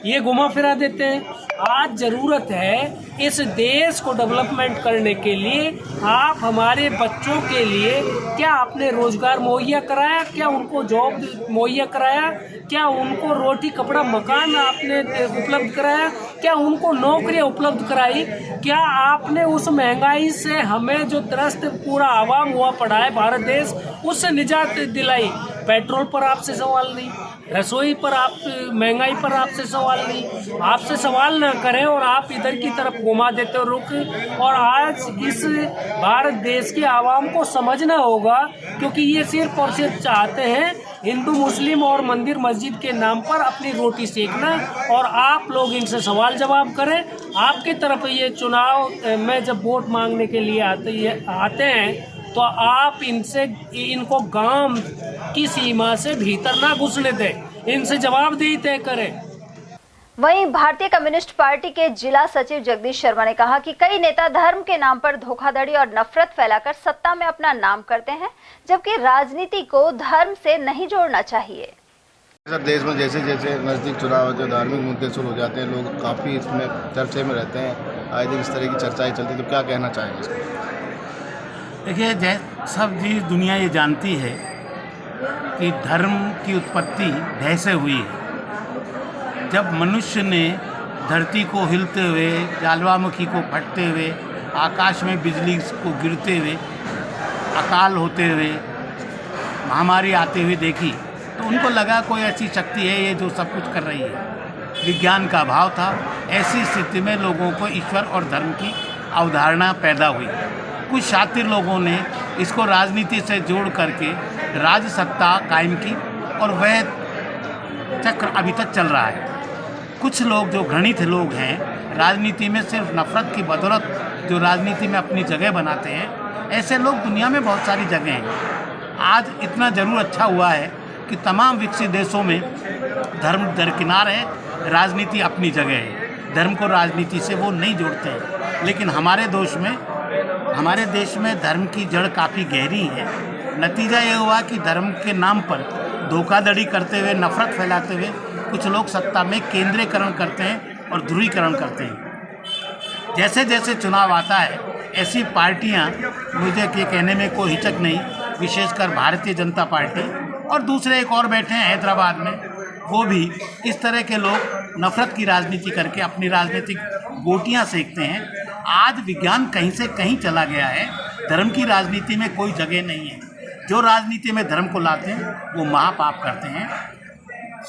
ये घुमा फिरा देते हैं। आज ज़रूरत है इस देश को डेवलपमेंट करने के लिए, आप हमारे बच्चों के लिए क्या आपने रोजगार मुहैया कराया, क्या उनको जॉब मुहैया कराया, क्या उनको रोटी कपड़ा मकान आपने उपलब्ध कराया, क्या उनको नौकरियां उपलब्ध कराई, क्या आपने उस महंगाई से हमें जो त्रस्त पूरा आवाम हुआ पड़ा है भारत देश, उससे निजात दिलाई। पेट्रोल पर आपसे सवाल नहीं, रसोई पर आप महंगाई पर आपसे सवाल नहीं, आपसे सवाल ना करें और आप इधर की तरफ घुमा देते हो रुख। और आज इस भारत देश के आवाम को समझना होगा, क्योंकि ये सिर्फ और सिर्फ चाहते हैं हिंदू मुस्लिम और मंदिर मस्जिद के नाम पर अपनी रोटी सेकना, और आप लोग इनसे सवाल जवाब करें। आपकी तरफ ये चुनाव में जब वोट मांगने के लिए आते हैं तो आप इनको गांव की सीमा से भीतर ना घुसने दें, इनसे जवाबदेही तय करें। वहीं भारतीय कम्युनिस्ट पार्टी के जिला सचिव जगदीश शर्मा ने कहा कि कई नेता धर्म के नाम पर धोखाधड़ी और नफरत फैलाकर सत्ता में अपना नाम करते हैं, जबकि राजनीति को धर्म से नहीं जोड़ना चाहिए। सर, देश में जैसे जैसे नज़दीक चुनाव होते हैं, धार्मिक मुद्दे शुरू हो जाते हैं, लोग काफ़ी इसमें चर्चे में रहते हैं, आए दिन इस तरह की चर्चाएं चलती, तो क्या कहना चाहेंगे इसको? देखिए, सब चीज़ दुनिया ये जानती है कि धर्म की उत्पत्ति भय से हुई है। जब मनुष्य ने धरती को हिलते हुए, ज्वालामुखी को फटते हुए, आकाश में बिजली को गिरते हुए, अकाल होते हुए, महामारी आते हुए देखी, तो उनको लगा कोई ऐसी शक्ति है ये जो सब कुछ कर रही है। विज्ञान का अभाव था। ऐसी स्थिति में लोगों को ईश्वर और धर्म की अवधारणा पैदा हुई। कुछ शातिर लोगों ने इसको राजनीति से जोड़ करके राज सत्ता कायम की और वह चक्र अभी तक चल रहा है। कुछ लोग जो घृणित लोग हैं, राजनीति में सिर्फ नफरत की बदौलत जो राजनीति में अपनी जगह बनाते हैं, ऐसे लोग दुनिया में बहुत सारी जगह हैं। आज इतना ज़रूर अच्छा हुआ है कि तमाम विकसित देशों में धर्म दरकिनार है, राजनीति अपनी जगह है। धर्म को राजनीति से वो नहीं जोड़ते हैं। लेकिन हमारे देश में धर्म की जड़ काफ़ी गहरी है। नतीजा ये हुआ कि धर्म के नाम पर धोखाधड़ी करते हुए, नफरत फैलाते हुए कुछ लोग सत्ता में केंद्रीकरण करते हैं और ध्रुवीकरण करते हैं। जैसे जैसे चुनाव आता है, ऐसी पार्टियां, मुझे ये कहने में कोई हिचक नहीं, विशेषकर भारतीय जनता पार्टी और दूसरे एक और बैठे हैं हैदराबाद में, वो भी इस तरह के लोग नफरत की राजनीति करके अपनी राजनीतिक गोटियां सेकते हैं। आज विज्ञान कहीं से कहीं चला गया है। धर्म की राजनीति में कोई जगह नहीं है। जो राजनीति में धर्म को लाते हैं वो महापाप करते हैं।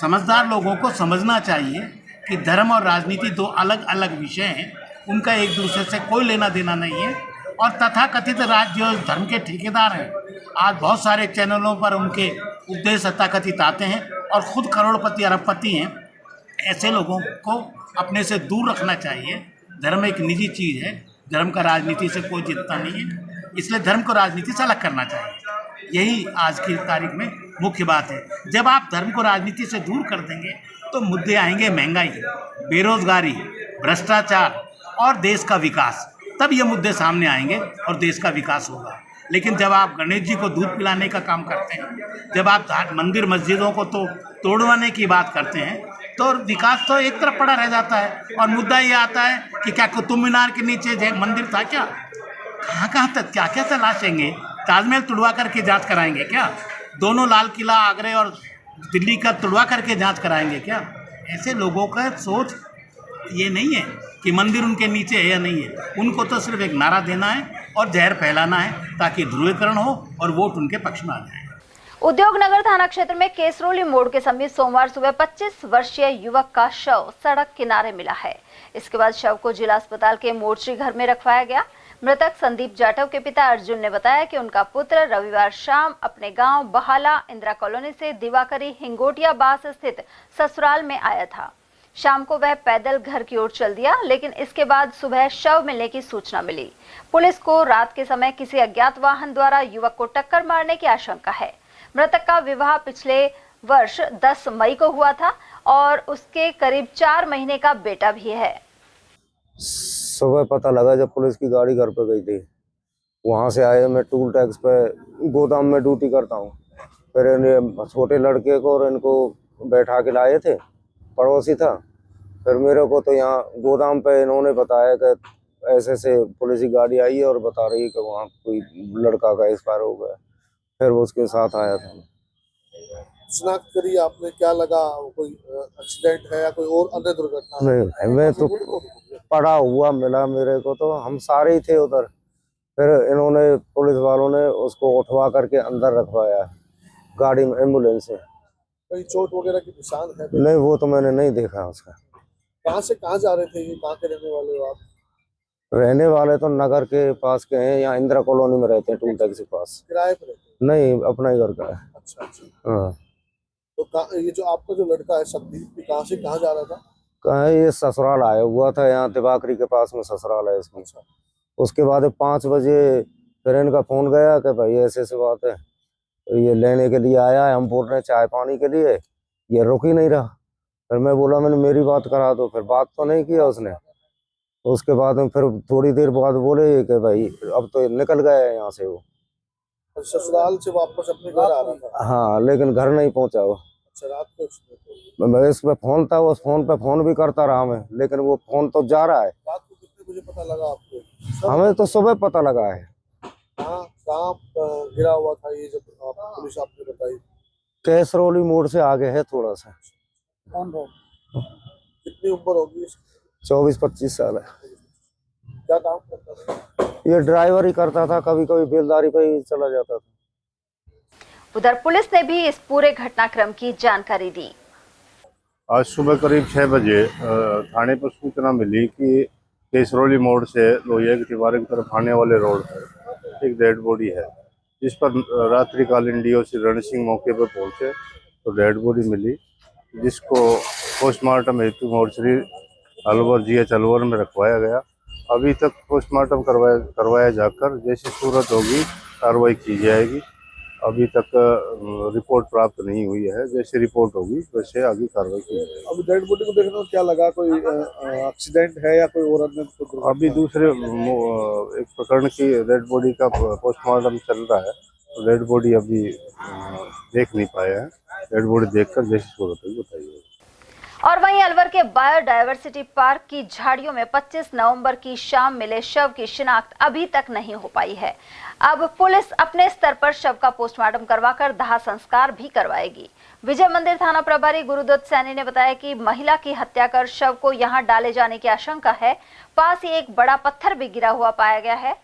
समझदार लोगों को समझना चाहिए कि धर्म और राजनीति दो अलग अलग विषय हैं, उनका एक दूसरे से कोई लेना देना नहीं है। और तथाकथित जो धर्म के ठेकेदार हैं, आज बहुत सारे चैनलों पर उनके उपदेश तथाकथित आते हैं और ख़ुद करोड़पति अरबपति हैं। ऐसे लोगों को अपने से दूर रखना चाहिए। धर्म एक निजी चीज़ है, धर्म का राजनीति से कोई जितना नहीं है, इसलिए धर्म को राजनीति से अलग करना चाहिए। यही आज की तारीख में मुख्य बात है। जब आप धर्म को राजनीति से दूर कर देंगे तो मुद्दे आएंगे महंगाई, बेरोजगारी, भ्रष्टाचार और देश का विकास। तब ये मुद्दे सामने आएंगे और देश का विकास होगा। लेकिन जब आप गणेश जी को दूध पिलाने का काम करते हैं, जब आप मंदिर मस्जिदों को तो तोड़वाने की बात करते हैं, तो विकास तो एक तरफ पड़ा रह जाता है। और मुद्दा ये आता है कि क्या कुतुब मीनार के नीचे मंदिर था क्या? कहाँ तक क्या क्या तलाशेंगे? ताजमहल तुड़वा करके जांच कराएंगे क्या? दोनों लाल किला आगरा और दिल्ली का तुड़वा करके जांच कराएंगे क्या? ऐसे लोगों का सोच ये नहीं है कि मंदिर उनके नीचे है या नहीं है। उनको तो सिर्फ एक नारा देना है और जहर फैलाना है ताकि ध्रुवीकरण हो और वोट उनके पक्ष में आ जाए। उद्योगनगर थाना क्षेत्र में केसरोली मोड़ के समीप सोमवार सुबह 25 वर्षीय युवक का शव सड़क किनारे मिला है। इसके बाद शव को जिला अस्पताल के मोर्चरी घर में रखवाया गया। मृतक संदीप जाटव के पिता अर्जुन ने बताया कि उनका पुत्र रविवार शाम अपने गांव बहाला इंदिरा कॉलोनी से दिवाकरी हिंगोटिया बास स्थित ससुराल में आया था। शाम को वह पैदल घर की ओर चल दिया, लेकिन इसके बाद सुबह शव मिलने की सूचना मिली। पुलिस को रात के समय किसी अज्ञात वाहन द्वारा युवक को टक्कर मारने की आशंका है। मृतक का विवाह पिछले वर्ष 10 मई को हुआ था और उसके करीब 4 महीने का बेटा भी है। सुबह पता लगा जब पुलिस की गाड़ी घर पे गई थी, वहां से आए, मैं टूल टैक्स पे गोदाम में ड्यूटी करता हूँ। फिर इन्हें छोटे लड़के को और इनको बैठा के लाए थे, पड़ोसी था। फिर मेरे को तो यहाँ गोदाम पे इन्होंने बताया कि ऐसे से पुलिस की गाड़ी आई है और बता रही है कि वहाँ कोई लड़का का एक्सपायर हो गया। फिर वो उसके साथ आया था। शिनाख्त करी आपने, क्या लगा? कोई एक्सीडेंट है या कोई और अन्य दुर्घटना? नहीं, मैं तो पड़ा हुआ मिला मेरे को, तो हम सारे ही थे उधर। फिर इन्होंने पुलिस वालों ने उसको उठवा करके अंदर रखवाया गाड़ी में, एम्बुलेंस से। कहीं चोट वगैरह की निशान है? नहीं, वो तो मैंने नहीं देखा उसका। कहाँ से कहाँ जा रहे थे ये? कहाँ के रहने वाले हो आप? रहने वाले तो नगर के पास के हैं, यहाँ इंदिरा कॉलोनी में रहते हैं, टूल टैक्स के पास। किराए पर रहते हैं? नहीं, अपना ही घर का है। अच्छा। हाँ। तो ये जो आपका जो लड़का है संदीप, कहाँ से कहाँ जा रहा था? कहाँ, ये ससुराल आया हुआ था, यहाँ दिवाकरी के पास में ससुराल है इसमें। उसके बाद 5 बजे फिर इनका फोन गया कि भाई ऐसे ऐसे बात है, ये लेने के लिए आया है। हम बोल रहे हैं चाय पानी के लिए, ये रुक ही नहीं रहा। फिर मैं बोला मैंने मेरी बात करा दो, फिर बात तो नहीं किया उसने। उसके बाद में फिर थोड़ी देर बाद बोले कि भाई अब तो निकल गया है यहाँ से वो। ससुराल से वापस अपने घर आ रहा था? हाँ, लेकिन घर नहीं पहुँचा वो। अच्छा, रात को मैं इस पे फोन था, उस फोन पे फोन भी करता रहा मैं, लेकिन वो फोन तो जा रहा है। रात को कितने बजे पता लगा आपको? हमें तो सुबह पता लगा है। कहाँ गिरा हुआ था ये, जब पुलिस आपने बताई? कैसरौली मोड़ से आगे है थोड़ा सा। कौन रोड? कितनी उम्र होगी? 24-25 साल है। क्या काम करता था? ये ड्राइवर ही करता था, कभी कभी बेलदारी पे ही चला जाता था। उधर पुलिस ने भी इस पूरे घटनाक्रम की जानकारी दी। आज सुबह करीब 6 बजे थाने पर सूचना मिली कि केसरौली मोड़ से लोहिया की दीवार की तरफ आने वाले रोड पर एक डेड बॉडी है, जिस पर रात्रिकालीन डीओसी रण सिंह मौके पर पहुंचे तो डेड बॉडी मिली, जिसको पोस्टमार्टम हेतु मोर्चरी अलवर GH अलवर में रखवाया गया। अभी तक पोस्टमार्टम करवाया जाकर जैसी सूरत होगी कार्रवाई की जाएगी। अभी तक रिपोर्ट प्राप्त नहीं हुई है, जैसे रिपोर्ट होगी वैसे आगे कार्रवाई की जाएगी। अभी डेड बॉडी को देखने में क्या लगा? कोई एक्सीडेंट है या कोई और अन्य? अभी दूसरे एक प्रकरण की डेड बॉडी का पोस्टमार्टम चल रहा है, तो डेड बॉडी अभी देख नहीं पाया है। डेड बॉडी देखकर जैसी सूरत होगी बताइए। और वहीं अलवर के बायोडायवर्सिटी पार्क की झाड़ियों में 25 नवंबर की शाम मिले शव की शिनाख्त अभी तक नहीं हो पाई है। अब पुलिस अपने स्तर पर शव का पोस्टमार्टम करवाकर दाह संस्कार भी करवाएगी। विजय मंदिर थाना प्रभारी गुरुदत्त सैनी ने बताया कि महिला की हत्या कर शव को यहां डाले जाने की आशंका है। पास ही एक बड़ा पत्थर भी गिरा हुआ पाया गया है।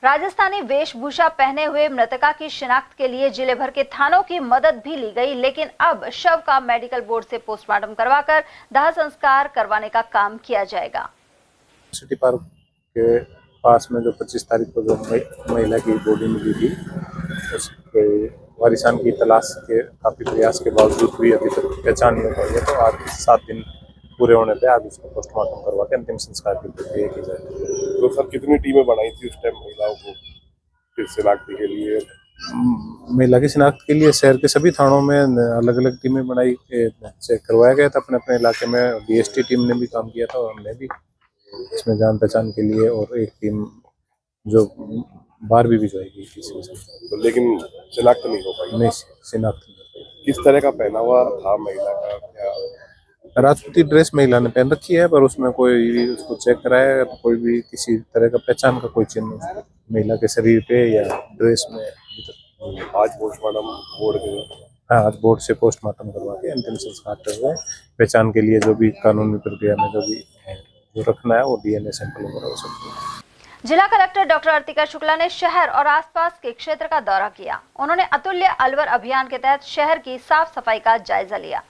राजस्थानी वेशभूषा पहने हुए मृतका की शिनाख्त के लिए जिले भर के थानों की मदद भी ली गई, लेकिन अब शव का मेडिकल बोर्ड से पोस्टमार्टम करवाकर दाह संस्कार करवाने का काम किया जाएगा। सिटी पार्क के पास में जो 25 तारीख को जो महिला की बॉडी मिली थी, उसके वारिसान की तलाश के काफी प्रयास के बावजूद भी अभी तक पहचान नहीं हो पाई है। तो आज 7 दिन पूरे होने पे आज उसको पोस्टमार्टम करवा के अंतिम संस्कार की प्रक्रिया की जाएगी। तो सर कितनी टीमें बनाई थी उस टाइम महिलाओं को फिर शिनाख्त के लिए? महिला की शिनाख्त के लिए शहर के सभी थानों में अलग अलग टीमें बनाई चेक करवाया गया था। अपने अपने इलाके में DST टीम ने भी काम किया था और हमने भी इसमें जान पहचान के लिए, और एक टीम जो बाहर भी भिजवाएगी किसी से। तो लेकिन शिनाख्त नहीं हो पाई? नहीं, शिनाख्त नहीं हो पाई। किस तरह का पहनावा था महिला का? क्या राजपूती ड्रेस महिला ने पहन रखी है, पर उसमें कोई उसको चेक कराया तो कोई भी किसी तरह का पहचान का कोई चिन्ह महिला के शरीर पे या ड्रेस में। आज पोस्टमार्टम बोर्ड के? हाँ, आज बोर्ड से पोस्टमार्टम करवा के अंतिम संस्कार करवाए। पहचान के लिए जो भी कानूनी प्रक्रिया में जो भी जो रखना है वो DNA सैंपल वगैरह हो सकते हैं। जिला कलेक्टर डॉक्टर अर्तिका शुक्ला ने शहर और आसपास के क्षेत्र का दौरा किया। उन्होंने अतुल्य अलवर अभियान के तहत शहर की साफ सफाई का जायजा लिया।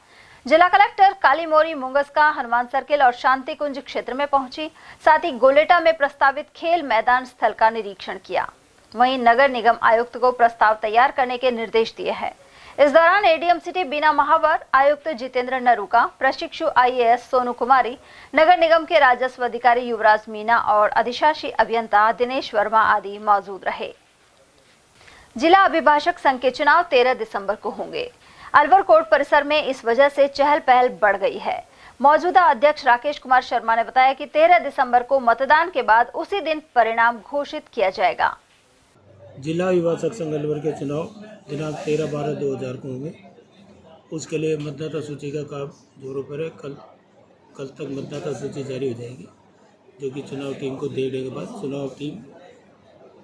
जिला कलेक्टर कालीमोरी, मुंगस्का, हनुमान सर्किल और शांति कुंज क्षेत्र में पहुंची। साथ ही गोलेटा में प्रस्तावित खेल मैदान स्थल का निरीक्षण किया। वहीं नगर निगम आयुक्त को प्रस्ताव तैयार करने के निर्देश दिए हैं। इस दौरान एडीएम सिटी बीना महावर, आयुक्त जितेंद्र नरूका, प्रशिक्षु IAS सोनू कुमारी, नगर निगम के राजस्व अधिकारी युवराज मीना और अधिशासी अभियंता दिनेश वर्मा आदि मौजूद रहे। जिला अभिभाषक संघ के चुनाव 13 दिसंबर को होंगे। अलवर कोर्ट परिसर में इस वजह से चहल पहल बढ़ गई है। मौजूदा अध्यक्ष राकेश कुमार शर्मा ने बताया कि 13 दिसंबर को मतदान के बाद उसी दिन परिणाम घोषित किया जाएगा। जिला अभिभाषक संघ अलवर के चुनाव दिनांक 13/12/2000 को होंगे। उसके लिए मतदाता सूची का काम जोरों पर है। कल तक मतदाता सूची जारी हो जाएगी, जो कि चुनाव टीम को देने के बाद चुनाव टीम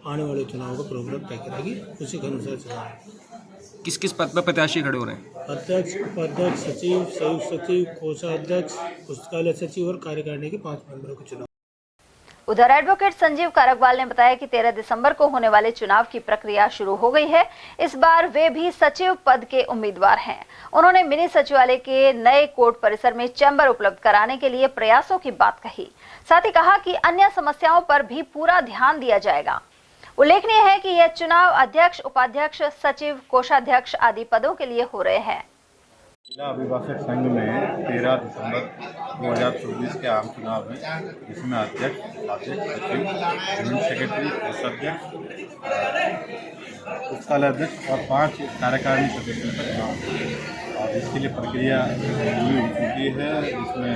आने वाले चुनाव का प्रोग्राम तय करेगी, उसी के अनुसार चुनाव। किस किस पद पर प्रत्याशी खड़े हो रहे हैं? अध्यक्ष, उपाध्यक्ष, सचिव, संयुक्त सचिव, कोषाध्यक्ष, पुस्तकालय सचिव और कार्यकारिणी के 5 मेंबरों का चुनाव। उधर एडवोकेट संजीव कारकवाल ने बताया कि 13 दिसंबर को होने वाले चुनाव की प्रक्रिया शुरू हो गई है। इस बार वे भी सचिव पद के उम्मीदवार हैं। उन्होंने मिनी सचिवालय के नए कोर्ट परिसर में चैम्बर उपलब्ध कराने के लिए प्रयासों की बात कही। साथ ही कहा कि अन्य समस्याओं पर भी पूरा ध्यान दिया जाएगा। उल्लेखनीय है कि यह चुनाव अध्यक्ष, उपाध्यक्ष, सचिव, कोषाध्यक्ष आदि पदों के लिए हो रहे हैं। जिला अभिभाषक संघ में 13 दिसंबर 2024 के आम चुनाव है, जिसमें अध्यक्ष, उपाध्यक्ष, सचिव, यूनिट सेक्रेटरी, कोषाध्यक्ष, पुस्तकालय अध्यक्ष और 5 कार्यकारिणी सदस्यों का चुनाव है। और इसके लिए प्रक्रिया पूरी हो चुकी है। इसमें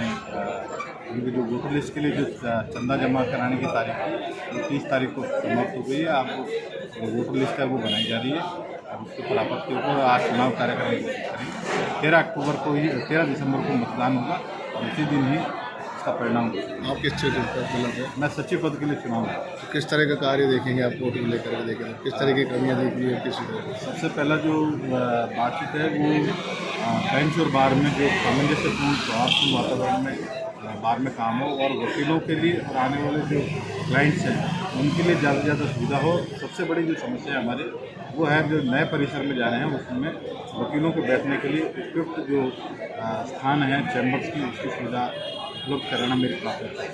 उनके जो वोटर लिस्ट के लिए जो चंदा जमा कराने की तारीख है वो 30 तारीख को समाप्त हो गई है। आपको जो वोटर लिस्ट है वो बनाई जा रही है। अब उसके ऊपर आपत्ति के ऊपर आज चुनाव कार्यक्रम घोषित करेंगे। 13 दिसंबर को मतदान होगा और उसी दिन ही इसका परिणाम होगा। आप किस चीज़ पर? मैं सचिव पद के लिए चुनाव है। तो किस तरह का कार्य देखेंगे आप वोट को लेकर के देखेंगे? किस तरह की कमियाँ देखी है? किस सबसे पहला जो बातचीत है वो बेंच और बार में जो सामंजस्यपूर्ण सौहार्दपूर्ण वातावरण में बार में काम हो और वकीलों के लिए और आने वाले जो क्लाइंट्स हैं उनके लिए ज़्यादा से ज़्यादा सुविधा हो। सबसे बड़ी जो समस्या है हमारे वो है जो नए परिसर में जा रहे हैं उसमें वकीलों को बैठने के लिए उपयुक्त जो स्थान है चैम्बर्स की, उसकी सुविधा उपलब्ध कराना मेरी प्राथमिकता है।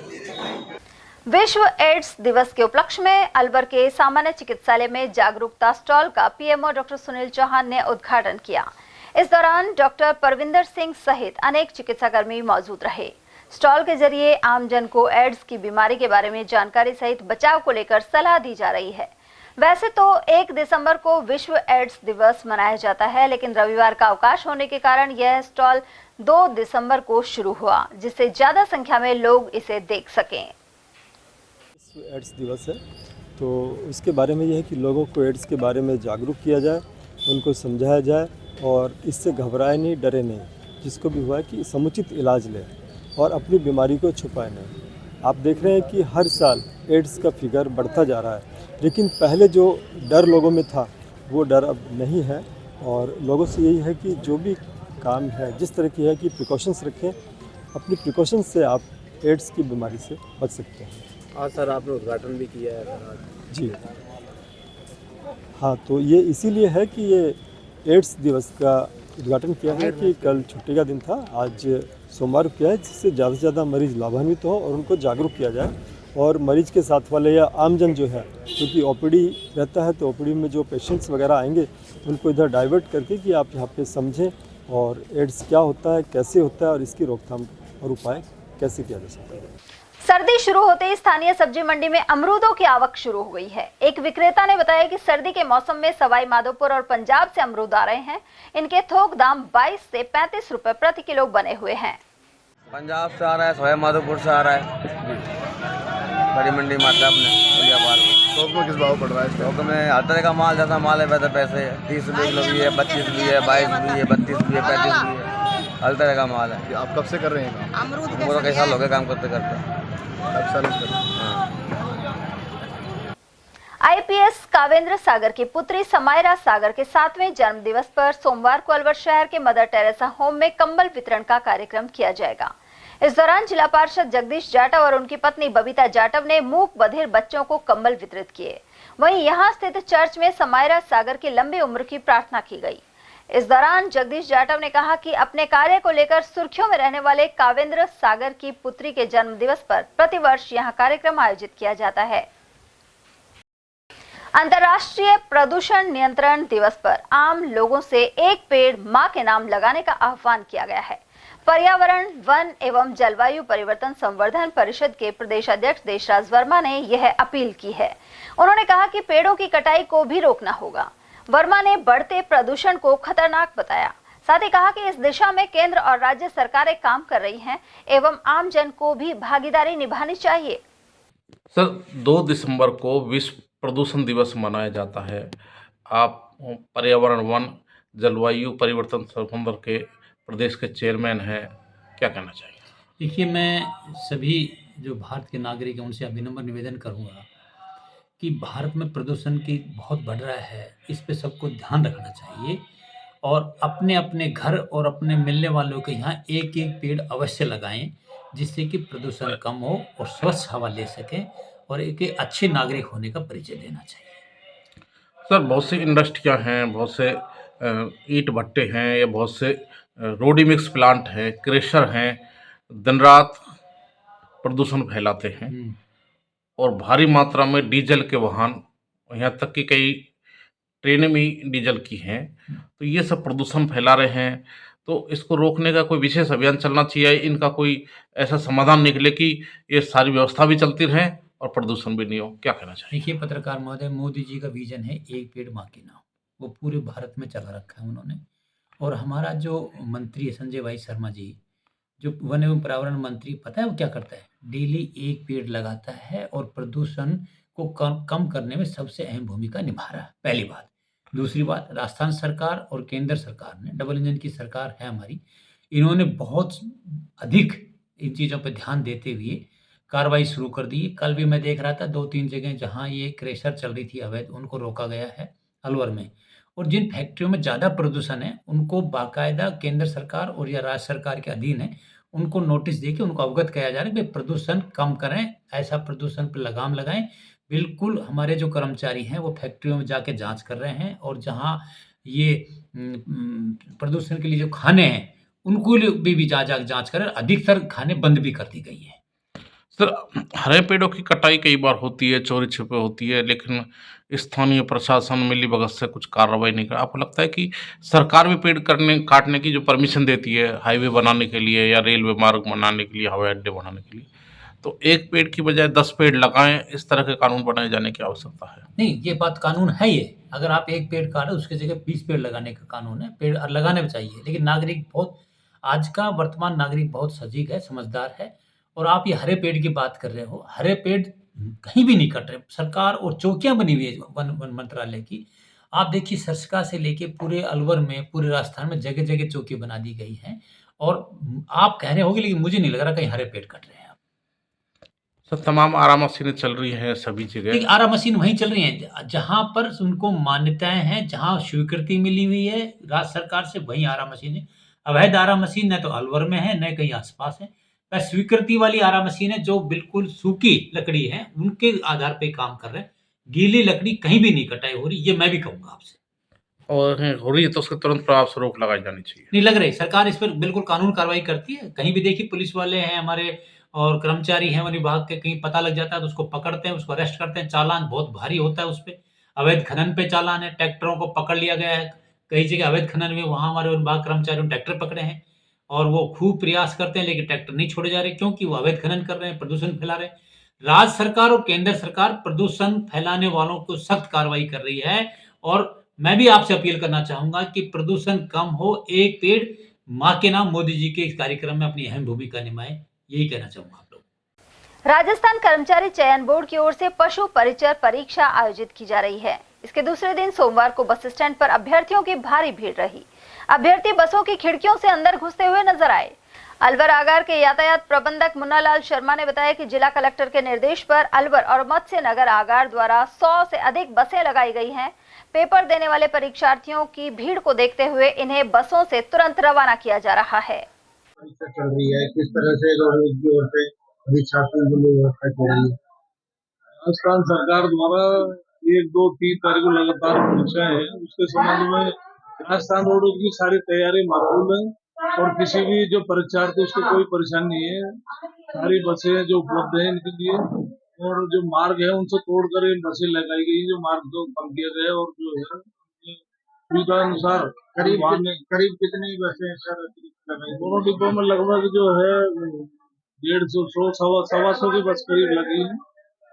विश्व एड्स दिवस के उपलक्ष्य में अलवर के सामान्य चिकित्सालय में जागरूकता स्टॉल का पीएमओ डॉक्टर सुनील चौहान ने उद्घाटन किया। इस दौरान डॉक्टर परविंदर सिंह सहित अनेक चिकित्साकर्मी मौजूद रहे। स्टॉल के जरिए आमजन को एड्स की बीमारी के बारे में जानकारी सहित बचाव को लेकर सलाह दी जा रही है। वैसे तो 1 दिसंबर को विश्व एड्स दिवस मनाया जाता है, लेकिन रविवार का अवकाश होने के कारण यह स्टॉल 2 दिसंबर को शुरू हुआ, जिससे ज्यादा संख्या में लोग इसे देख सकें। विश्व एड्स दिवस है तो उसके बारे में यह है कि लोगों को एड्स के बारे में जागरूक किया जाए, उनको समझाया जाए और इससे घबराए नहीं, डरे नहीं। जिसको भी हुआ है कि समुचित इलाज लें और अपनी बीमारी को छुपाए नहीं। आप देख रहे हैं कि हर साल एड्स का फिगर बढ़ता जा रहा है, लेकिन पहले जो डर लोगों में था वो डर अब नहीं है। और लोगों से यही है कि जो भी काम है जिस तरह की है कि प्रिकॉशंस रखें, अपनी प्रिकॉशंस से आप एड्स की बीमारी से बच सकते हैं। आज सर आपने उद्घाटन भी किया है सर? जी हाँ, तो ये इसीलिए है कि ये एड्स दिवस का उद्घाटन किया है कि कल छुट्टी का दिन था, आज सोमवार किया है, जिससे ज़्यादा से ज़्यादा मरीज़ लाभान्वित हो और उनको जागरूक किया जाए। और मरीज़ के साथ वाले या आमजन जो है, क्योंकि ओपीडी रहता है तो ओपीडी में जो पेशेंट्स वगैरह आएंगे उनको इधर डाइवर्ट करके कि आप यहाँ पे समझें और एड्स क्या होता है, कैसे होता है और इसकी रोकथाम और उपाय कैसे किया जा सकता है। सर्दी शुरू होते ही स्थानीय सब्जी मंडी में अमरूदों की आवक शुरू हो गई है। एक विक्रेता ने बताया कि सर्दी के मौसम में सवाई माधोपुर और पंजाब से अमरूद आ रहे हैं। इनके थोक दाम 22 से 35 रुपए प्रति किलो बने हुए हैं। पंजाब से आ रहा है, सवाई माधोपुर से आ रहा है, बड़ी मंडी मात्रा अपने थोक में किस भाव पड़ रहा है? थोक में हर तरह का माल, जैसा माल है वैसे पैसे है। 30 रुपये किलो भी है, 25 भी है, 22 भी है, 32 भी है, 35 भी है, हर तरह का माल है। आप कब से कर रहे हैं काम? वो कई साल हो गए काम करते करते। आईपीएस कावेंद्र सागर की पुत्री समायरा सागर के 7वें जन्म दिवस पर सोमवार को अलवर शहर के मदर टेरेसा होम में कंबल वितरण का कार्यक्रम किया जाएगा। इस दौरान जिला पार्षद जगदीश जाटव और उनकी पत्नी बबीता जाटव ने मूक बधिर बच्चों को कंबल वितरित किए। वहीं यहां स्थित चर्च में समायरा सागर की लंबी उम्र की प्रार्थना की गई। इस दौरान जगदीश जाटव ने कहा कि अपने कार्य को लेकर सुर्खियों में रहने वाले कावेंद्र सागर की पुत्री के जन्म दिवस पर प्रतिवर्ष यहां कार्यक्रम आयोजित किया जाता है। अंतर्राष्ट्रीय प्रदूषण नियंत्रण दिवस पर आम लोगों से एक पेड़ मां के नाम लगाने का आह्वान किया गया है। पर्यावरण, वन एवं जलवायु परिवर्तन संवर्धन परिषद के प्रदेश अध्यक्ष देशराज वर्मा ने यह अपील की है। उन्होंने कहा कि पेड़ों की कटाई को भी रोकना होगा। वर्मा ने बढ़ते प्रदूषण को खतरनाक बताया। साथ ही कहा कि इस दिशा में केंद्र और राज्य सरकारें काम कर रही हैं एवं आम जन को भी भागीदारी निभानी चाहिए। सर, 2 दिसंबर को विश्व प्रदूषण दिवस मनाया जाता है। आप पर्यावरण, वन, जलवायु परिवर्तन संवर्धन के प्रदेश के चेयरमैन हैं, क्या कहना चाहिए? देखिए, मैं सभी जो भारत के नागरिक हैं उनसे अभिनम्र निवेदन करूंगा कि भारत में प्रदूषण की बहुत बढ़ रहा है, इस पे सबको ध्यान रखना चाहिए और अपने अपने घर और अपने मिलने वालों के यहाँ एक एक पेड़ अवश्य लगाएं, जिससे कि प्रदूषण कम हो और स्वच्छ हवा ले सकें और एक अच्छे नागरिक होने का परिचय देना चाहिए। सर, बहुत सी इंडस्ट्रियां हैं, बहुत से ईंट भट्टे हैं या बहुत से रोडी मिक्स प्लांट हैं, क्रेशर हैं, दिन रात प्रदूषण फैलाते हैं और भारी मात्रा में डीजल के वाहन, यहाँ तक कि कई ट्रेनें भी डीजल की हैं, तो ये सब प्रदूषण फैला रहे हैं। तो इसको रोकने का कोई विशेष अभियान चलना चाहिए, इनका कोई ऐसा समाधान निकले कि ये सारी व्यवस्था भी चलती रहे और प्रदूषण भी नहीं हो, क्या कहना चाहिए? देखिए पत्रकार महोदय, मोदी जी का विजन है एक पेड़ मां के नाम, वो पूरे भारत में चला रखा है उन्होंने। और हमारा जो मंत्री है संजय भाई शर्मा जी, जो वन एवं पर्यावरण मंत्री, पता है वो क्या करता है? डेली एक पेड़ लगाता है और प्रदूषण को कम करने में सबसे अहम भूमिका निभा रहा है, पहली बात। दूसरी बात, राजस्थान सरकार और केंद्र सरकार ने, डबल इंजन की सरकार है हमारी, इन्होंने बहुत अधिक इन चीज़ों पर ध्यान देते हुए कार्रवाई शुरू कर दी। कल भी मैं देख रहा था 2-3 जगह जहां ये क्रेशर चल रही थी अवैध, उनको रोका गया है अलवर में। और जिन फैक्ट्रियों में ज़्यादा प्रदूषण है उनको बाकायदा केंद्र सरकार और या राज्य सरकार के अधीन है, उनको नोटिस देके उनको अवगत किया जा रहा है कि प्रदूषण कम करें, ऐसा प्रदूषण पर लगाम लगाएं। बिल्कुल हमारे जो कर्मचारी हैं वो फैक्ट्रियों में जाके जांच कर रहे हैं और जहां ये प्रदूषण के लिए जो खाने हैं उनको भी जांच करें। अधिकतर खाने बंद भी कर दी गई है। सर, हरे पेड़ों की कटाई कई बार होती है, चोरी छिपे होती है, लेकिन स्थानीय प्रशासन मिली भगत से कुछ कार्रवाई नहीं कर। आपको लगता है कि सरकार भी पेड़ काटने की जो परमिशन देती है हाईवे बनाने के लिए या रेलवे मार्ग बनाने के लिए, हवाई अड्डे बनाने के लिए, तो एक पेड़ की बजाय 10 पेड़ लगाएं, इस तरह के कानून बनाए जाने की आवश्यकता है? नहीं, ये बात कानून है ये। अगर आप एक पेड़ काटे उसकी जगह 20 पेड़ लगाने का कानून है, पेड़ लगाने भी चाहिए। लेकिन नागरिक बहुत, आज का वर्तमान नागरिक बहुत सजग है, समझदार है। और आप ये हरे पेड़ की बात कर रहे हो, हरे पेड़ कहीं भी नहीं कट रहे। सरकार और चौकियां बनी हुई है वन मंत्रालय की। आप देखिए सरसका से लेके पूरे अलवर में, पूरे राजस्थान में जगह जगह चौकी बना दी गई हैं। और आप कह रहे होंगे, लेकिन मुझे नहीं लग रहा कहीं हरे पेड़ कट रहे हैं। सर, तमाम आरा मशीनें चल रही हैं सभी जगह। आरा मशीन वहीं चल रही हैं जहां पर उनको मान्यताएं हैं, जहां स्वीकृति मिली हुई है राज्य सरकार से, वहीं आरा मशीन है। अवैध आरा मशीन न तो अलवर में है न कहीं आसपास है। स्वीकृति वाली आरा मशीन है जो बिल्कुल सूखी लकड़ी है उनके आधार पे काम कर रहे हैं। गीली लकड़ी कहीं भी नहीं कटाई हो रही, ये मैं भी कहूंगा आपसे। और हो रही है तो उसके तुरंत प्रभाव से रोक लगाई जानी चाहिए। नहीं लग रही, सरकार इस पर बिल्कुल कानून कार्रवाई करती है। कहीं भी देखिए पुलिस वाले हैं हमारे और कर्मचारी हैं वन विभाग के, कहीं पता लग जाता है तो उसको पकड़ते हैं, उसको अरेस्ट करते हैं। चालान बहुत भारी होता है उस पर। अवैध खनन पे चालान है, ट्रैक्टरों को पकड़ लिया गया है। कई जगह अवैध खनन में वहाँ हमारे वन विभाग कर्मचारियों ने ट्रैक्टर पकड़े हैं और वो खूब प्रयास करते हैं, लेकिन ट्रैक्टर नहीं छोड़े जा रहे क्योंकि वो अवैध खनन कर रहे हैं, प्रदूषण फैला रहे हैं। राज्य सरकार और केंद्र सरकार प्रदूषण फैलाने वालों को सख्त कार्रवाई कर रही है। और मैं भी आपसे अपील करना चाहूंगा कि प्रदूषण कम हो, एक पेड़ मां के नाम मोदी जी के इस कार्यक्रम में अपनी अहम भूमिका निभाएं, यही कहना चाहूंगा आप लोग। राजस्थान कर्मचारी चयन बोर्ड की ओर से पशु परिचर परीक्षा आयोजित की जा रही है। इसके दूसरे दिन सोमवार को बस स्टैंड पर अभ्यर्थियों की भारी भीड़ रही। अभ्यर्थी बसों की खिड़कियों से अंदर घुसते हुए नजर आए। अलवर आगार के यातायात प्रबंधक मुन्नालाल शर्मा ने बताया कि जिला कलेक्टर के निर्देश पर अलवर और मत्स्य नगर आगार द्वारा 100 से अधिक बसें लगाई गई हैं। पेपर देने वाले परीक्षार्थियों की भीड़ को देखते हुए इन्हें बसों से तुरंत रवाना किया जा रहा है। परीक्षा चल रही है, किस तरह से गवर्नमेंट की ओर से परीक्षार्थियों के लिए व्यवस्था की रही है? राजस्थान सरकार द्वारा 1, 2, 3 तारीख को लगातार परीक्षा है। उसके संबंध में राजस्थान रोड की सारी तैयारी माकूल है और किसी भी जो परीक्षार्थी उसको कोई परेशानी नहीं है। सारी बसें जो उपलब्ध है इनके लिए और जो मार्ग है उनसे तोड़कर ये बसें लगाई गई, जो मार्ग को कम किया गया और जो है सुविधा अनुसार करीब कितनी बसें सर लगाई? दोनों डिब्बों में लगभग जो है 150 सवा सौ की बस करीब लगी है।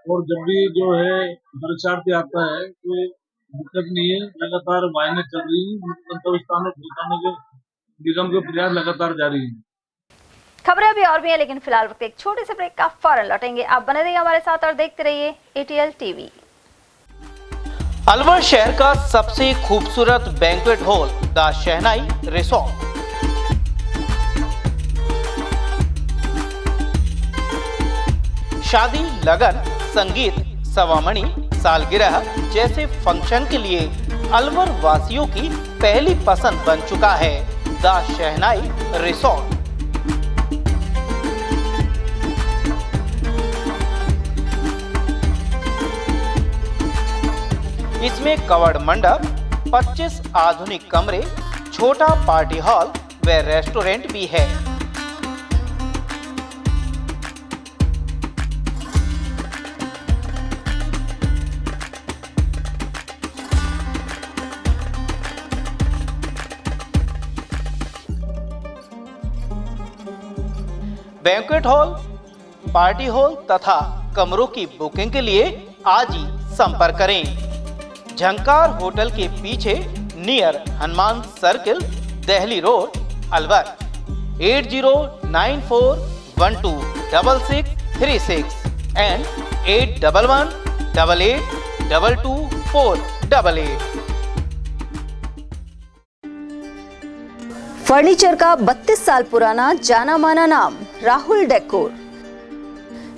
और जब भी जो है परीक्षार्थी आता है तो दिक्कत नहीं है, लगातार वाहनें चल रही है, गंतव्य स्थानों को पहुंचाने के निगम के प्रयास लगातार जारी है। खबरें अभी और भी है, लेकिन फिलहाल वक्त एक छोटे से ब्रेक का फौरन लौटेंगे। आप बने रहिए हमारे साथ और देखते रहिए ATL TV। अलवर शहर का सबसे खूबसूरत banquet hall the shehnai resort. शादी, लगन, संगीत, सवामणी, सालगिरह जैसे फंक्शन के लिए अलवर वासियों की पहली पसंद बन चुका है द शहनाई रिसोर्ट। इसमें कवर्ड मंडप, 25 आधुनिक कमरे, छोटा पार्टी हॉल व रेस्टोरेंट भी है। बैंक्वेट हॉल, पार्टी हॉल तथा कमरों की बुकिंग के लिए आज ही संपर्क करें। झंकार होटल के पीछे near Hanuman circle, Delhi road, Alwar. 8094126636 and 811888222488। Furniture का 32 साल पुराना जाना माना नाम राहुल डेकोर।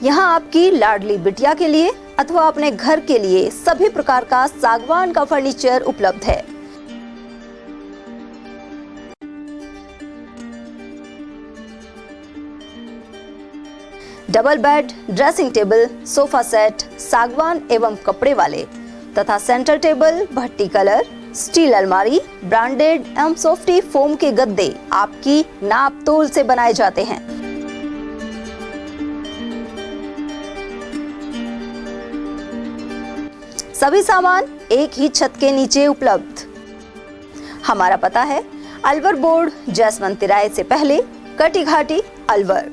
यहाँ आपकी लाडली बिटिया के लिए अथवा अपने घर के लिए सभी प्रकार का सागवान का फर्नीचर उपलब्ध है। Double bed, dressing table, sofa set सागवान एवं कपड़े वाले तथा सेंटर टेबल, भट्टी कलर, स्टील अलमारी, ब्रांडेड एवं सॉफ्टी फोम के गद्दे आपकी नाप तोल से बनाए जाते हैं। सभी सामान एक ही छत के नीचे उपलब्ध। हमारा पता है अलवर बोर्ड, जसवंत तिराहे से पहले, कटी घाटी, Alwar.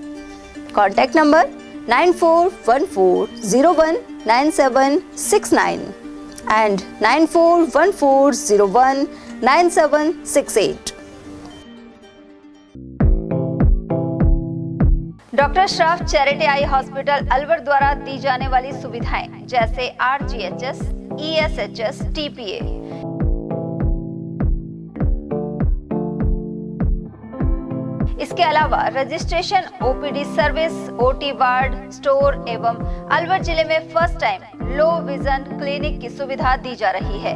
Contact number 9414019769 and 9414019768। Doctor Shroff charity eye hospital Alwar द्वारा दी जाने वाली सुविधाएं जैसे RGHS, ESHS, TPA, इसके अलावा registration, OPD service, OT ward, store एवं अलवर जिले में first time low vision clinic की सुविधा दी जा रही है।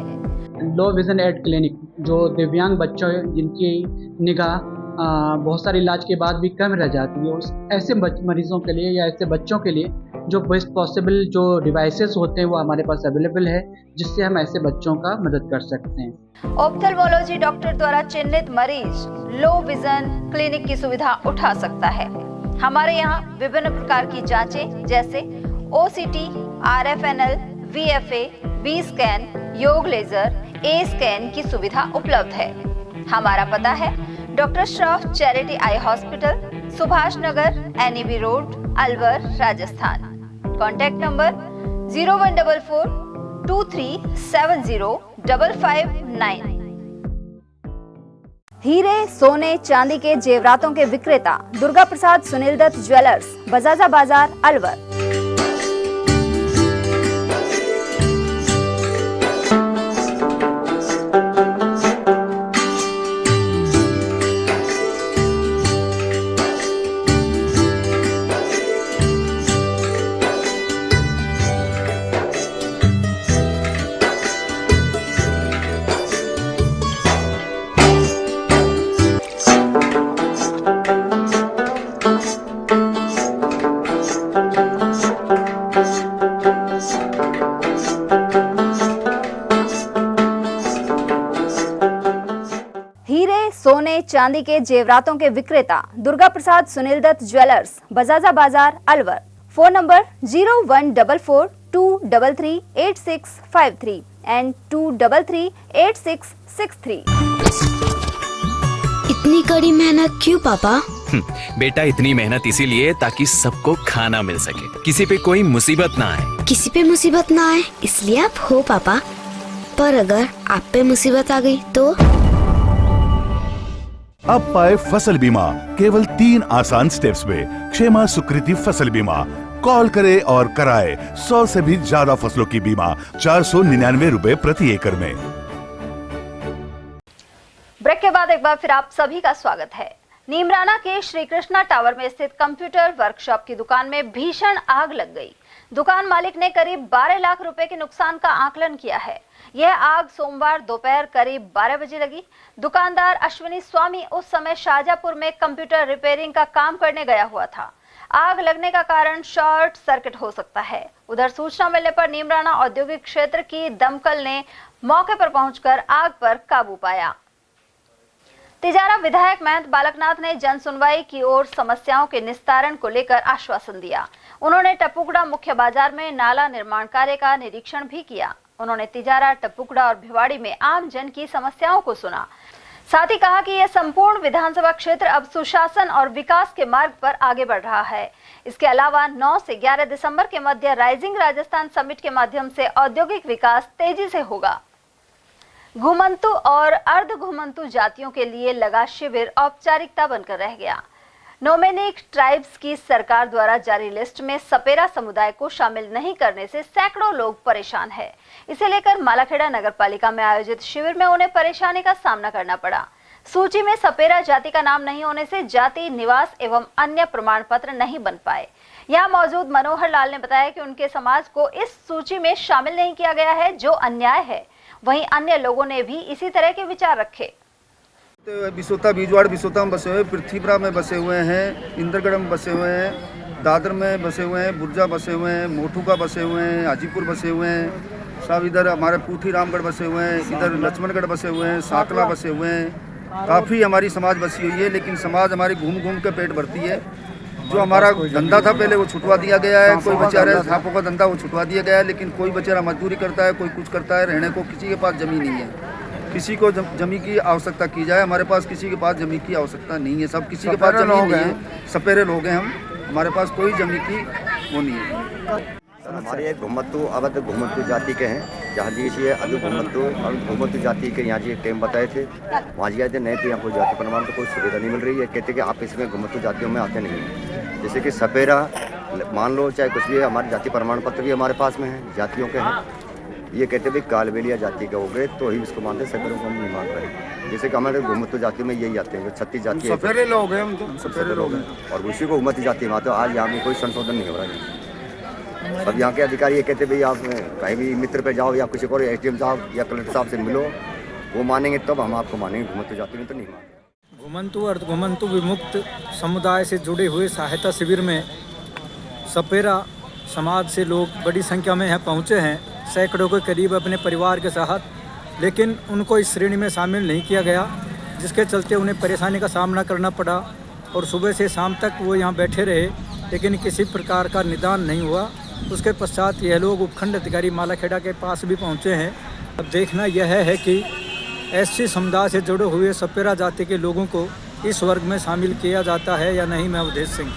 लो विजन एड क्लिनिक जो दिव्यांग बच्चों जिनकी निगाह बहुत सारे इलाज के बाद भी कम रह जाती है, ऐसे मरीजों के लिए या ऐसे बच्चों के लिए जो बेस्ट पॉसिबल जो डिवाइसेस होते हैं वो हमारे पास अवेलेबल है, जिससे हम ऐसे बच्चों का मदद कर सकते हैं। ऑप्थेल्मोलॉजी डॉक्टर द्वारा चिन्हित मरीज लो विजन क्लिनिक की सुविधा उठा सकता है। हमारे यहाँ विभिन्न प्रकार की जांचें जैसे OCT, RFNL, VFA, B scan, YAG laser, A scan की सुविधा उपलब्ध है। हमारा पता है doctor Shroff charity eye hospital, Subhash Nagar, NEB road, Alwar, Rajasthan. Contact number 014423705559। हीरे, सोने, चांदी के जेवरातों के विक्रेता दुर्गा प्रसाद सुनील दत्त ज्वेलर्स, बजाजा बाजार, अलवर। सोने चांदी के जेवरातों के विक्रेता Durga Prasad Sunil Dutt jewellers, Bajaja Bazaar, Alwar. Phone number 0144-233-8653 and 233-8663. इतनी कड़ी मेहनत क्यों पापा? बेटा इतनी मेहनत इसीलिए ताकि सबको खाना मिल सके, किसी पे कोई मुसीबत ना आए। किसी पे मुसीबत ना आए इसलिए आप हो पापा, पर अगर आप पे मुसीबत आ गई तो? अब पाए फसल बीमा केवल 3 आसान स्टेप्स में। क्षेमा सुकृति फसल बीमा। कॉल करे और कराए 100 से भी ज्यादा फसलों की बीमा 499 रुपए प्रति एकड़ में। ब्रेक के बाद एक बार फिर आप सभी का स्वागत है। नीमराना के श्री कृष्णा टावर में स्थित कंप्यूटर वर्कशॉप की दुकान में भीषण आग लग गई। दुकान मालिक ने करीब 12 लाख रुपए के नुकसान का आकलन किया है। यह आग सोमवार दोपहर करीब 12 बजे लगी। दुकानदार अश्विनी स्वामी उस समय शाहजहांपुर में कंप्यूटर रिपेयरिंग का काम करने गया हुआ था। आग लगने का कारण शॉर्ट सर्किट हो सकता है। उधर सूचना मिलने पर नीमराना औद्योगिक क्षेत्र की दमकल ने मौके पर पहुंचकर आग पर काबू पाया। तिजारा विधायक महंत बालकनाथ ने जन सुनवाई की ओर समस्याओं के निस्तारण को लेकर आश्वासन दिया। उन्होंने टपुकड़ा मुख्य बाजार में नाला निर्माण कार्य का निरीक्षण भी किया। उन्होंने तिजारा, टपुकड़ा और भिवाड़ी में आम जन की समस्याओं को सुना। साथ ही कहा कि यह संपूर्ण विधानसभा क्षेत्र अब सुशासन और विकास के मार्ग पर आगे बढ़ रहा है। इसके अलावा 9 से 11 दिसंबर के मध्य राइजिंग राजस्थान समिट के माध्यम से औद्योगिक विकास तेजी से होगा। घुमंतु और अर्ध घुमंतु जातियों के लिए लगा शिविर औपचारिकता बनकर रह गया। नोमेनिक ट्राइब्स की सरकार द्वारा जारी लिस्ट में सपेरा समुदाय को शामिल नहीं करने से सैकड़ों लोग परेशान हैं। इसे लेकर मालाखेड़ा नगरपालिका में आयोजित शिविर में उन्हें परेशानी का सामना करना पड़ा। सूची में सपेरा जाति का नाम नहीं होने से जाति, निवास एवं अन्य प्रमाण पत्र नहीं बन पाए। यहाँ मौजूद मनोहर लाल ने बताया कि उनके समाज को इस सूची में शामिल नहीं किया गया है, जो अन्याय है। वहीं अन्य लोगों ने भी इसी तरह के विचार रखे। बिसोता, बीजवाड़, बिसोता में बसे हुए, पृथ्वीपुरा में बसे हुए हैं, इंद्रगढ़ में बसे हुए हैं, दादर में बसे हुए हैं, बुर्जा बसे हुए हैं, मोठूका बसे हुए हैं, हाजीपुर बसे हुए हैं, सब इधर हमारे पूठी रामगढ़ बसे हुए हैं, इधर लक्ष्मणगढ़ बसे हुए हैं, साकला बसे हुए हैं। काफ़ी हमारी समाज बसी हुई है, लेकिन समाज हमारी घूम घूम के पेट भरती है। जो हमारा धंधा था पहले वो छुटवा दिया गया है। कोई बेचारे छापों का धंधा वो छुटवा दिया गया है, लेकिन कोई बेचारा मजदूरी करता है, कोई कुछ करता है। रहने को किसी के पास ज़मीन नहीं है। किसी को जमीन की आवश्यकता की जाए, हमारे पास किसी के पास जमीन की आवश्यकता नहीं है। सब किसी के पास जमीन नहीं है, सपेरे लोग हैं हम, हमारे पास कोई जमीन की वो नहीं है। हमारे एक घुमंतु अवध घुमंतु जाति के हैं, जहाँ जी ये अवध घुमंतु जाति के यहाँ जी एक टेम बताए थे, वहाँ जी आए नहीं तो यहाँ कोई जाति प्रमाण तो कोई सुविधा नहीं मिल रही है। कहते कि आप इसमें घुमंतु जातियों में आते नहीं हैं। जैसे कि सपेरा मान लो, चाहे कुछ भी, हमारे जाति प्रमाण पत्र भी हमारे पास में है, जातियों के हैं। ये कहते भाई कालबेलिया जाति के हो गए तो ही इसको मानते, सपेरों को हम नहीं मान रहे। जैसे कि हमारे घुमंतु जाति में यही आते हैं, जो 36 जाति सपेरे लोग हैं, हम तो सपेरे लोग हैं, और उसी को घुमंतु जाति में। तो आज यहाँ में कोई संशोधन नहीं हो रहा है। अब यहाँ के अधिकारी ये कहते भाई आप कहीं भी मित्र पे जाओ या किसी को एसडीएम साहब या कलेक्टर साहब से मिलो, वो मानेंगे तब हम आपको मानेंगे। घुमंतु जाति में तो नहीं मानेंगे। घुमंतु अर्ध घुमंतु विमुक्त समुदाय से जुड़े हुए सहायता शिविर में सपेरा समाज से लोग बड़ी संख्या में यहाँ पहुँचे हैं, सैकड़ों के करीब अपने परिवार के साथ, लेकिन उनको इस श्रेणी में शामिल नहीं किया गया, जिसके चलते उन्हें परेशानी का सामना करना पड़ा। और सुबह से शाम तक वो यहाँ बैठे रहे, लेकिन किसी प्रकार का निदान नहीं हुआ। उसके पश्चात यह लोग उपखंड अधिकारी मालाखेड़ा के पास भी पहुँचे हैं। अब देखना यह है कि एससी समुदाय से जुड़े हुए सपेरा जाति के लोगों को इस वर्ग में शामिल किया जाता है या नहीं। मैं अवधेश सिंह।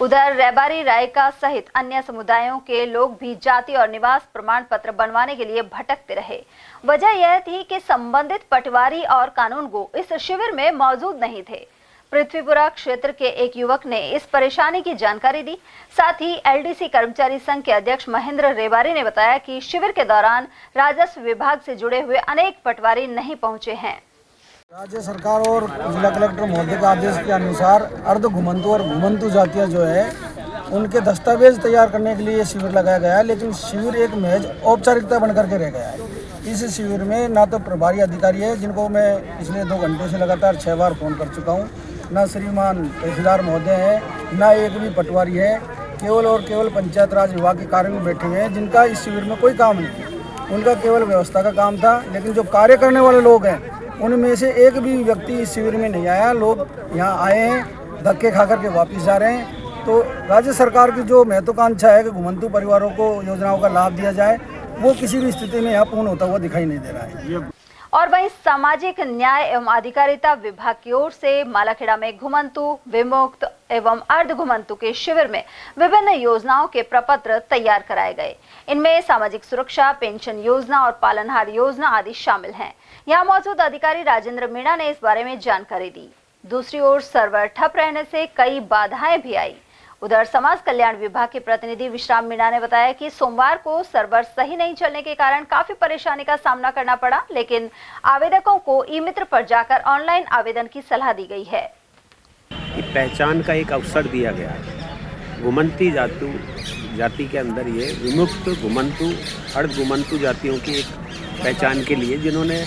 उधर रैबारी, रायका सहित अन्य समुदायों के लोग भी जाति और निवास प्रमाण पत्र बनवाने के लिए भटकते रहे। वजह यह थी कि संबंधित पटवारी और कानूनगो इस शिविर में मौजूद नहीं थे। पृथ्वीपुरा क्षेत्र के एक युवक ने इस परेशानी की जानकारी दी। साथ ही एलडीसी कर्मचारी संघ के अध्यक्ष महेंद्र रेबारी ने बताया कि शिविर के दौरान राजस्व विभाग से जुड़े हुए अनेक पटवारी नहीं पहुंचे हैं। राज्य सरकार और जिला कलेक्टर महोदय के आदेश के अनुसार अर्ध घुमंतु और घुमंतु जातियां जो है उनके दस्तावेज तैयार करने के लिए ये शिविर लगाया गया है, लेकिन शिविर एक महज औपचारिकता बनकर के रह गया है। इस शिविर में ना तो प्रभारी अधिकारी है, जिनको मैं पिछले 2 घंटे से लगातार 6 बार फ़ोन कर चुका हूँ, ना श्रीमान तहसीलदार महोदय है, ना एक भी पटवारी है। केवल और केवल पंचायत राज विभाग के कार्य में बैठे हुए हैं, जिनका इस शिविर में कोई काम नहीं। उनका केवल व्यवस्था का काम था, लेकिन जो कार्य करने वाले लोग हैं उनमें से एक भी व्यक्ति इस शिविर में नहीं आया। लोग यहाँ आए हैं, धक्के खा करके वापस जा रहे हैं। तो राज्य सरकार की जो महत्वाकांक्षा है कि घुमंतू परिवारों को योजनाओं का लाभ दिया जाए, वो किसी भी स्थिति में यहाँ पूर्ण होता हुआ दिखाई नहीं दे रहा है। और वहीं सामाजिक न्याय एवं अधिकारिता विभाग की ओर से मालाखेड़ा में घुमंतू, विमुक्त एवं अर्ध घुमंतू के शिविर में विभिन्न योजनाओं के प्रपत्र तैयार कराए गए। इनमें सामाजिक सुरक्षा, पेंशन योजना और पालनहार योजना आदि शामिल हैं। यहाँ मौजूद अधिकारी राजेंद्र मीणा ने इस बारे में जानकारी दी। दूसरी ओर सर्वर ठप रहने से कई बाधाएं भी आई। उधर समाज कल्याण विभाग के प्रतिनिधि विश्राम मीणा ने बताया कि सोमवार को सर्वर सही नहीं चलने के कारण काफी परेशानी का सामना करना पड़ा, लेकिन आवेदकों को ई मित्र पर जाकर ऑनलाइन आवेदन की सलाह दी गई है। पहचान का एक अवसर दिया गया है। घुमंती जाति के अंदर ये विमुक्त, घुमंतू, अर्ध घुमंतू जातियों की एक पहचान के लिए जिन्होंने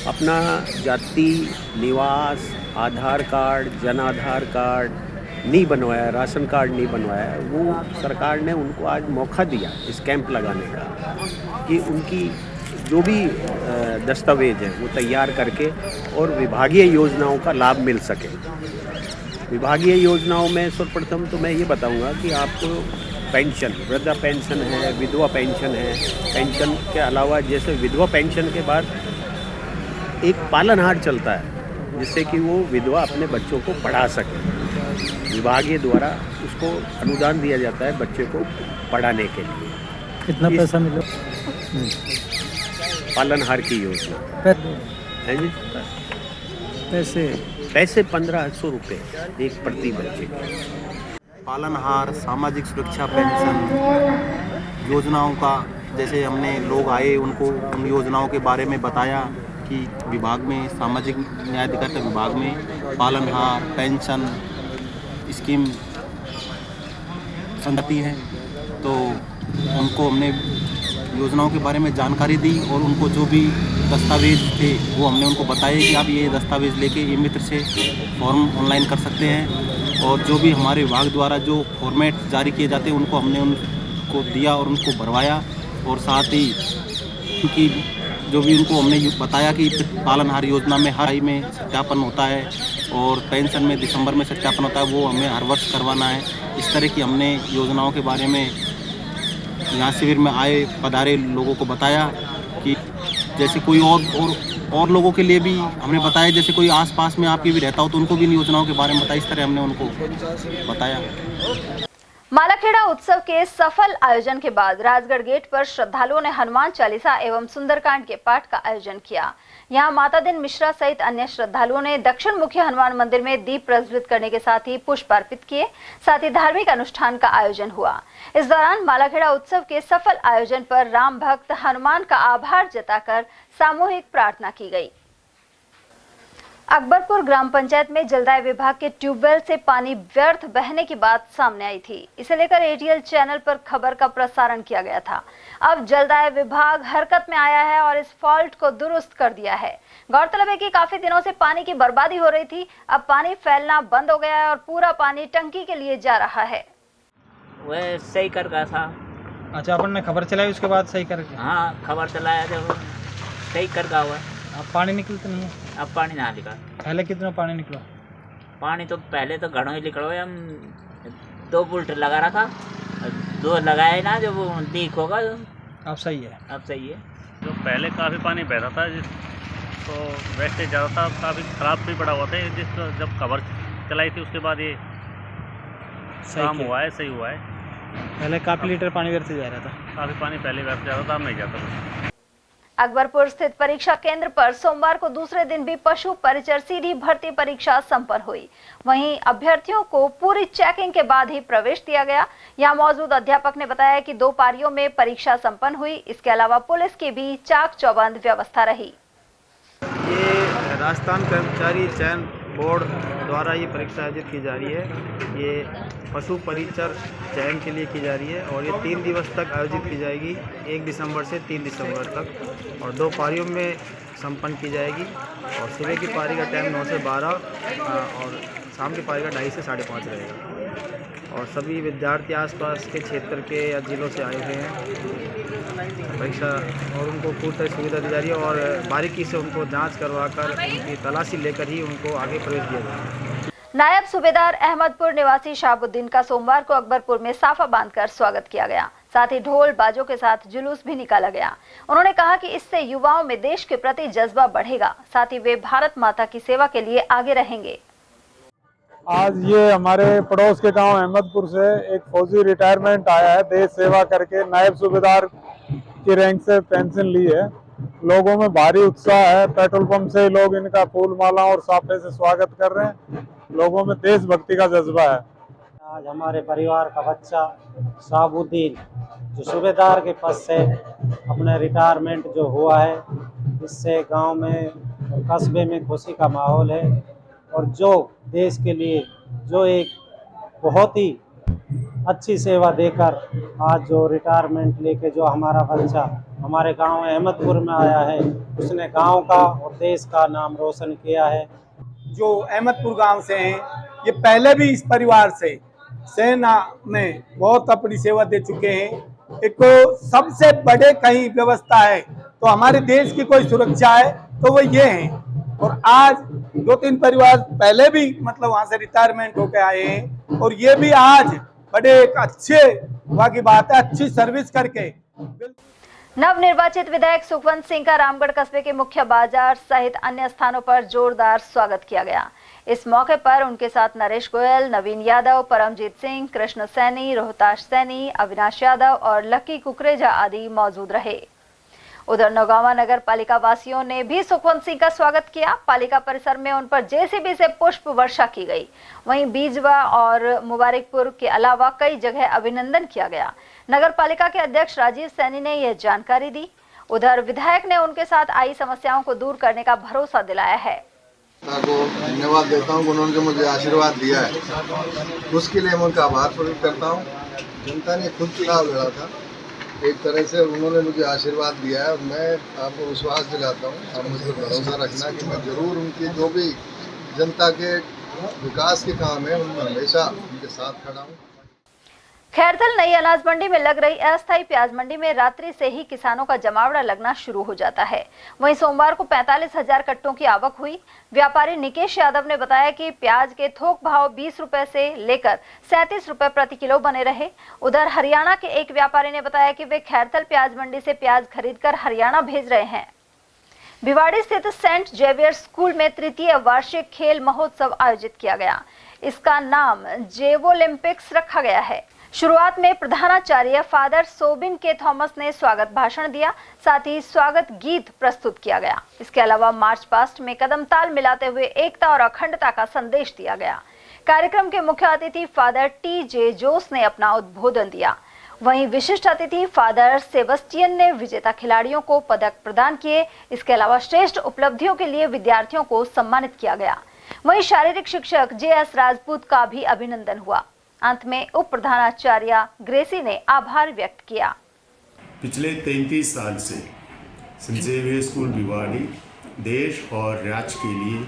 अपना जाति, निवास, आधार कार्ड, जन आधार कार्ड नहीं बनवाया, राशन कार्ड नहीं बनवाया, वो सरकार ने उनको आज मौका दिया इस कैंप लगाने का कि उनकी जो भी दस्तावेज हैं वो तैयार करके और विभागीय योजनाओं का लाभ मिल सके। विभागीय योजनाओं में सर्वप्रथम तो मैं ये बताऊंगा कि आपको पेंशन, वृद्धा पेंशन है, विधवा पेंशन है। पेंशन के अलावा जैसे विधवा पेंशन के बाद एक पालनहार चलता है जिससे कि वो विधवा अपने बच्चों को पढ़ा सके। विभागीय द्वारा उसको अनुदान दिया जाता है बच्चे को पढ़ाने के लिए। कितना पैसा मिला? पालनहार की योजना है जी। पैसे 1500 रुपये एक प्रति बच्चे के। पालनहार, सामाजिक सुरक्षा पेंशन योजनाओं का, जैसे हमने लोग आए उनको उन योजनाओं के बारे में बताया कि विभाग में, सामाजिक न्याय अधिकारिता विभाग में पालनहार पेंशन स्कीम संगति है, तो उनको हमने योजनाओं के बारे में जानकारी दी और उनको जो भी दस्तावेज थे वो हमने उनको बताया कि आप ये दस्तावेज लेके ई मित्र से फॉर्म ऑनलाइन कर सकते हैं, और जो भी हमारे विभाग द्वारा जो फॉर्मेट जारी किए जाते हैं उनको हमने उनको दिया और उनको भरवाया। और साथ ही क्योंकि जो भी उनको हमने बताया कि पालनहार योजना में हर में सत्यापन होता है और पेंशन में दिसंबर में सत्यापन होता है, वो हमें हर वर्ष करवाना है। इस तरह की हमने योजनाओं के बारे में यहाँ शिविर में आए पधारे लोगों को बताया कि जैसे कोई और लोगों के लिए भी हमने बताया, जैसे कोई आसपास में आपके भी रहता हो तो उनको भी इन योजनाओं के बारे में बताया। इस तरह हमने उनको बताया। मालाखेड़ा उत्सव के सफल आयोजन के बाद राजगढ़ गेट पर श्रद्धालुओं ने हनुमान चालीसा एवं सुंदरकांड के पाठ का आयोजन किया। यहां माता दिन मिश्रा सहित अन्य श्रद्धालुओं ने दक्षिण मुखी हनुमान मंदिर में दीप प्रज्वलित करने के साथ ही पुष्प अर्पित किए। साथ ही धार्मिक अनुष्ठान का आयोजन हुआ। इस दौरान मालाखेड़ा उत्सव के सफल आयोजन पर राम भक्त हनुमान का आभार जताकर सामूहिक प्रार्थना की गई। अकबरपुर ग्राम पंचायत में जलदाय विभाग के ट्यूबवेल से पानी व्यर्थ बहने की बात सामने आई थी। इसे लेकर एटीएल चैनल पर खबर का प्रसारण किया गया था। अब जलदाय विभाग हरकत में आया है और इस फॉल्ट को दुरुस्त कर दिया है। गौरतलब है कि काफी दिनों से पानी की बर्बादी हो रही थी। अब पानी फैलना बंद हो गया है और पूरा पानी टंकी के लिए जा रहा है। वह सही कर गया था। अच्छा, अपन ने खबर चलाई उसके बाद सही कर? हाँ, खबर चलाया जब सही कर गया हुआ। अब पानी निकलता नहीं है? अब पानी ना निकला। पहले कितना पानी निकला? पानी तो पहले तो घड़ों ही निकलो। हम 2 बुल्ट लगा रहा था, 2 लगाए ना, जो वो लीक होगा। अब सही है? अब सही है। जो पहले काफ़ी पानी बहता था तो वेस्टेज ज़्यादा था, काफ़ी ख़राब भी पड़ा हुआ था। जब खबर चलाई थी उसके बाद ये काम हुआ है, सही हुआ है। पहले काफ़ी लीटर पानी व्यर्थ जा रहा था। काफ़ी पानी पहले व्यर्थ जाता था, अब नहीं जाता था। अकबरपुर स्थित परीक्षा केंद्र पर सोमवार को दूसरे दिन भी पशु परिचर सीधी भर्ती परीक्षा संपन्न हुई। वहीं अभ्यर्थियों को पूरी चेकिंग के बाद ही प्रवेश दिया गया। यहां मौजूद अध्यापक ने बताया कि 2 पारियों में परीक्षा संपन्न हुई। इसके अलावा पुलिस की भी चाक चौबंद व्यवस्था रही। ये राजस्थान कर्मचारी चयन बोर्ड द्वारा ये परीक्षा आयोजित की जा रही है। ये पशु परिचर चयन के लिए की जा रही है और ये 3 दिवस तक आयोजित की जाएगी, 1 दिसंबर से 3 दिसंबर तक, और 2 पारियों में संपन्न की जाएगी। और सुबह की पारी का टाइम 9 से 12 और शाम की पारी का 2:30 से 5:30 रहेगा। और सभी विद्यार्थी आसपास के क्षेत्र के या जिलों से आए हुए हैं परीक्षा, और उनको पूरी तरह सुविधा दी जा रही है और बारीकी से उनको जांच करवा कर उनकी तलाशी लेकर ही उनको आगे प्रवेश दिया जाएगा। नायब सूबेदार अहमदपुर निवासी शाहबुद्दीन का सोमवार को अकबरपुर में साफा बांधकर स्वागत किया गया। साथ ही ढोल बाजों के साथ जुलूस भी निकाला गया। उन्होंने कहा कि इससे युवाओं में देश के प्रति जज्बा बढ़ेगा, साथ ही वे भारत माता की सेवा के लिए आगे रहेंगे। आज ये हमारे पड़ोस के गांव अहमदपुर से एक फौजी रिटायरमेंट आया है, देश सेवा करके नायब सूबेदार की रैंक से पेंशन ली है। लोगों में भारी उत्साह है। पेट्रोल पंप से लोग इनका फूल माला और साफे से स्वागत कर रहे हैं। लोगों में देशभक्ति का जज्बा है। आज हमारे परिवार का बच्चा शाहबुद्दीन जो सूबेदार के पद से अपने रिटायरमेंट जो हुआ है, इससे गांव में और कस्बे में खुशी का माहौल है। और जो देश के लिए जो एक बहुत ही अच्छी सेवा देकर आज जो रिटायरमेंट लेके जो हमारा बच्चा हमारे गांव अहमदपुर में आया है, उसने गांव का और देश का नाम रोशन किया है। जो अहमदपुर गांव से हैं, ये पहले भी इस परिवार से सेना में बहुत अपनी सेवा दे चुके हैं। एक सबसे बड़े कहीं व्यवस्था है तो हमारे देश की कोई सुरक्षा है तो वो ये हैं। और आज 2-3 परिवार पहले भी मतलब वहाँ से रिटायरमेंट होकर आए हैं और ये भी आज बड़े एक अच्छे बाकी बात है, अच्छी सर्विस करके। नवनिर्वाचित विधायक सुखवंत सिंह का रामगढ़ कस्बे के मुख्य बाजार सहित अन्य स्थानों पर जोरदार स्वागत किया गया। इस मौके पर उनके साथ नरेश गोयल, नवीन यादव, परमजीत सिंह, कृष्ण सैनी, रोहताश सैनी, अविनाश यादव और लक्की कुकरेजा आदि मौजूद रहे। उधर नौगांवा नगर पालिका वासियों ने भी सुखवंत सिंह का स्वागत किया। पालिका परिसर में उन पर जेसीबी से पुष्प वर्षा की गई। वहीं बीजवा और मुबारकपुर के अलावा कई जगह अभिनंदन किया गया। नगर पालिका के अध्यक्ष राजीव सैनी ने यह जानकारी दी। उधर विधायक ने उनके साथ आई समस्याओं को दूर करने का भरोसा दिलाया है। को धन्यवाद देता हूँ, उन्होंने जो मुझे आशीर्वाद दिया है उसके लिए मैं उनका आभार प्रकट करता हूँ। जनता ने खुद चुनाव लड़ा था, एक तरह से उन्होंने मुझे आशीर्वाद दिया है और मैं आपको विश्वास दिलाता हूँ, आप मुझ पर भरोसा रखना कि मैं जरूर उनके जो भी जनता के विकास के काम है उनमें हमेशा उनके साथ खड़ा हूँ। खैरथल नई अनाज मंडी में लग रही अस्थायी प्याज मंडी में रात्रि से ही किसानों का जमावड़ा लगना शुरू हो जाता है। वहीं सोमवार को 45,000 कट्टों की आवक हुई। व्यापारी निकेश यादव ने बताया कि प्याज के थोक भाव 20 रुपए से लेकर 37 रुपए प्रति किलो बने रहे। उधर हरियाणा के एक व्यापारी ने बताया कि वे खैरथल प्याज मंडी से प्याज खरीदकर हरियाणा भेज रहे हैं। भिवाड़ी स्थित सेंट जेवियर स्कूल में तृतीय वार्षिक खेल महोत्सव आयोजित किया गया। इसका नाम जेवोलिम्पिक्स रखा गया है। शुरुआत में प्रधानाचार्य फादर सोबिन के थॉमस ने स्वागत भाषण दिया, साथ ही स्वागत गीत प्रस्तुत किया गया। इसके अलावा मार्च पास्ट में कदम ताल मिलाते हुए एकता और अखंडता का संदेश दिया गया। कार्यक्रम के मुख्य अतिथि फादर टी.जे. जोस ने अपना उद्बोधन दिया। वहीं विशिष्ट अतिथि फादर सेबस्टियन ने विजेता खिलाड़ियों को पदक प्रदान किए। इसके अलावा श्रेष्ठ उपलब्धियों के लिए विद्यार्थियों को सम्मानित किया गया। वहीं शारीरिक शिक्षक जे.एस. राजपूत का भी अभिनंदन हुआ। अंत में उप प्रधानाचार्य ग्रेसी ने आभार व्यक्त किया। पिछले 33 साल से सेंट जेवियर स्कूल भिवाड़ी देश और राज्य के लिए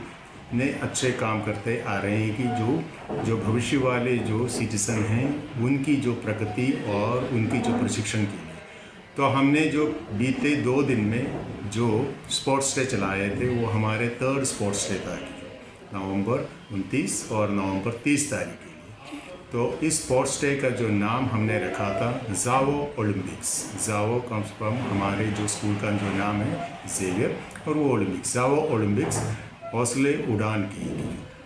ने अच्छे काम करते आ रहे हैं कि जो भविष्य वाले जो सिटीजन हैं उनकी जो प्रगति और उनकी जो प्रशिक्षण के लिए, तो हमने जो बीते 2 दिन में जो स्पोर्ट्स डे चलाए थे वो हमारे 3rd स्पोर्ट्स डे था, नवंबर 29 और नवंबर 30 तारीख। तो इस स्पोर्ट्स डे का जो नाम हमने रखा था जावो ओलंपिक्स। जावो कम्स फ्रॉम हमारे जो स्कूल का जो नाम है जेवियर और वो ओलंपिक्स, जावो ओलंपिक्स हौसले उड़ान की।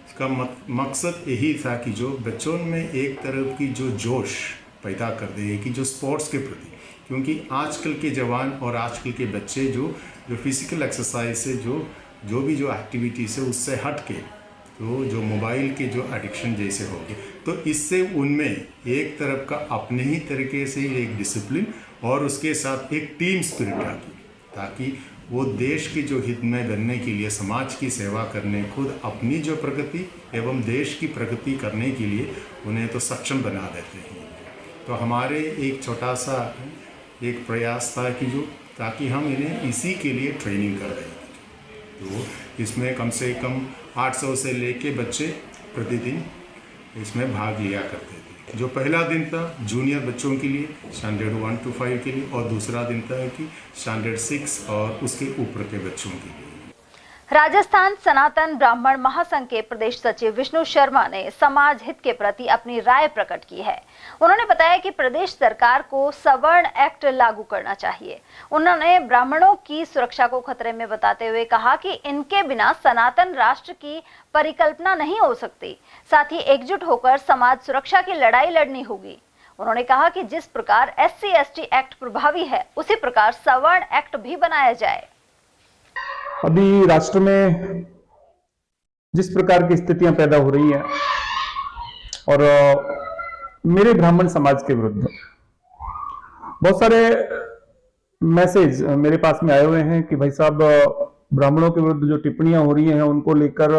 इसका मकसद यही था कि जो बच्चों में एक तरह की जो जोश पैदा कर दे कि जो स्पोर्ट्स के प्रति, क्योंकि आजकल के जवान और आजकल के बच्चे जो फिज़िकल एक्सरसाइज से जो भी जो एक्टिविटीज़ है उससे हट के तो जो मोबाइल के जो एडिक्शन जैसे हो गए, तो इससे उनमें एक तरफ का अपने ही तरीके से एक डिसिप्लिन और उसके साथ एक टीम स्पिरिट आ गई, ताकि वो देश के जो हित में बनने के लिए, समाज की सेवा करने, खुद अपनी जो प्रगति एवं देश की प्रगति करने के लिए उन्हें तो सक्षम बना देते हैं। तो हमारे एक छोटा सा एक प्रयास था कि जो ताकि हम इन्हें इसी के लिए ट्रेनिंग कर दें। तो इसमें कम से कम 800 से लेके बच्चे प्रतिदिन इसमें भाग लिया करते थे। जो पहला दिन था जूनियर बच्चों के लिए, स्टैंडर्ड 1 to 5 के लिए, और दूसरा दिन था कि स्टैंडर्ड 6 और उसके ऊपर के बच्चों के लिए। राजस्थान सनातन ब्राह्मण महासंघ के प्रदेश सचिव विष्णु शर्मा ने समाज हित के प्रति अपनी राय प्रकट की है। उन्होंने बताया कि प्रदेश सरकार को सवर्ण एक्ट लागू करना चाहिए। उन्होंने ब्राह्मणों की सुरक्षा को खतरे में बताते हुए कहा कि इनके बिना सनातन राष्ट्र की परिकल्पना नहीं हो सकती। साथ ही एकजुट होकर समाज सुरक्षा की लड़ाई लड़नी होगी। उन्होंने कहा कि जिस प्रकार SC/ST एक्ट प्रभावी है, उसी प्रकार सवर्ण एक्ट भी बनाया जाए। अभी राष्ट्र में जिस प्रकार की स्थितियां पैदा हो रही हैं और मेरे ब्राह्मण समाज के विरुद्ध बहुत सारे मैसेज मेरे पास में आए हुए हैं कि भाई साहब, ब्राह्मणों के विरुद्ध जो टिप्पणियां हो रही हैं उनको लेकर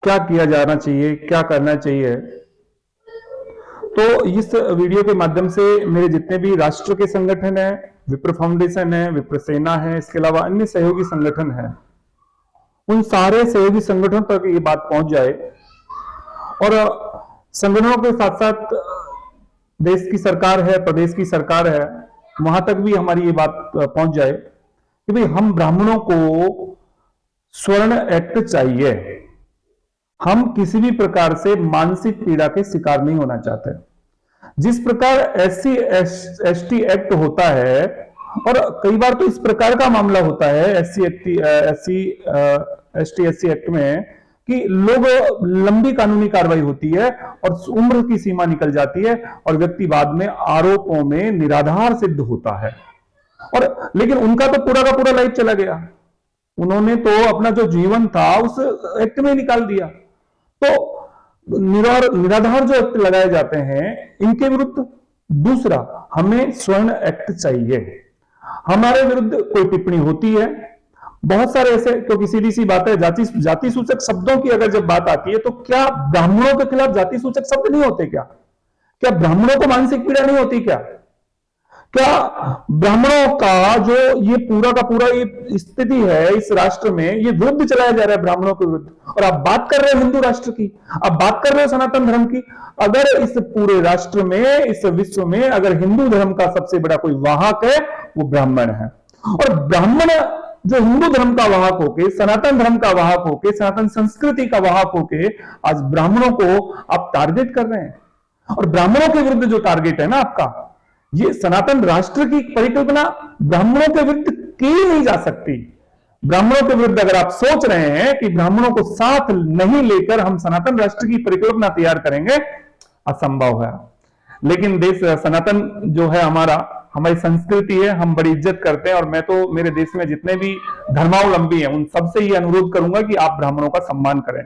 क्या किया जाना चाहिए, क्या करना चाहिए। तो इस वीडियो के माध्यम से मेरे जितने भी राष्ट्र के संगठन हैं, विप्र फाउंडेशन है, विप्र सेना है, इसके अलावा अन्य सहयोगी संगठन है, उन सारे सहयोगी संगठनों तक ये बात पहुंच जाए और संगठनों के साथ साथ देश की सरकार है, प्रदेश की सरकार है, वहां तक भी हमारी ये बात पहुंच जाए कि भाई हम ब्राह्मणों को स्वर्ण एक्ट चाहिए। हम किसी भी प्रकार से मानसिक पीड़ा के शिकार नहीं होना चाहते। जिस प्रकार SC/ST एक्ट होता है और कई बार तो इस प्रकार का मामला होता है SC/ST एक्ट में कि लोग लंबी कानूनी कार्रवाई होती है और उम्र की सीमा निकल जाती है और व्यक्ति बाद में आरोपों में निराधार सिद्ध होता है। और लेकिन उनका तो पूरा का पूरा लाइफ चला गया, उन्होंने तो अपना जो जीवन था उस एक्ट में निकाल दिया। तो निराधार जो एक्ट लगाए जाते हैं इनके विरुद्ध दूसरा हमें स्वर्ण एक्ट चाहिए। हमारे विरुद्ध कोई टिप्पणी होती है, बहुत सारे ऐसे, क्योंकि सीधी सी बात है, जाति सूचक शब्दों की अगर जब बात आती है तो क्या ब्राह्मणों के खिलाफ जाति सूचक शब्द नहीं होते? क्या ब्राह्मणों को मानसिक पीड़ा नहीं होती? क्या ब्राह्मणों का जो ये पूरा का पूरा ये स्थिति है इस राष्ट्र में, ये विरुद्ध चलाया जा रहा है ब्राह्मणों के विरुद्ध। और आप बात कर रहे हो हिंदू राष्ट्र की, आप बात कर रहे हो सनातन धर्म की। अगर इस पूरे राष्ट्र में, इस विश्व में अगर हिंदू धर्म का सबसे बड़ा कोई वाहक है वो ब्राह्मण है। और ब्राह्मण जो हिंदू धर्म का वाहक होके, सनातन धर्म का वाहक होके, सनातन संस्कृति का वाहक होके आज ब्राह्मणों को आप टारगेट कर रहे हैं। और ब्राह्मणों के विरुद्ध जो टारगेट है ना आपका, ये सनातन राष्ट्र की परिकल्पना ब्राह्मणों के विरुद्ध की नहीं जा सकती। ब्राह्मणों के विरुद्ध अगर आप सोच रहे हैं कि ब्राह्मणों को साथ नहीं लेकर हम सनातन राष्ट्र की परिकल्पना तैयार करेंगे, असंभव है। लेकिन देश सनातन जो है हमारी संस्कृति है, हम बड़ी इज्जत करते हैं। और मैं तो मेरे देश में जितने भी धर्मावलंबी हैं उन सबसे ये अनुरोध करूंगा कि आप ब्राह्मणों का सम्मान करें।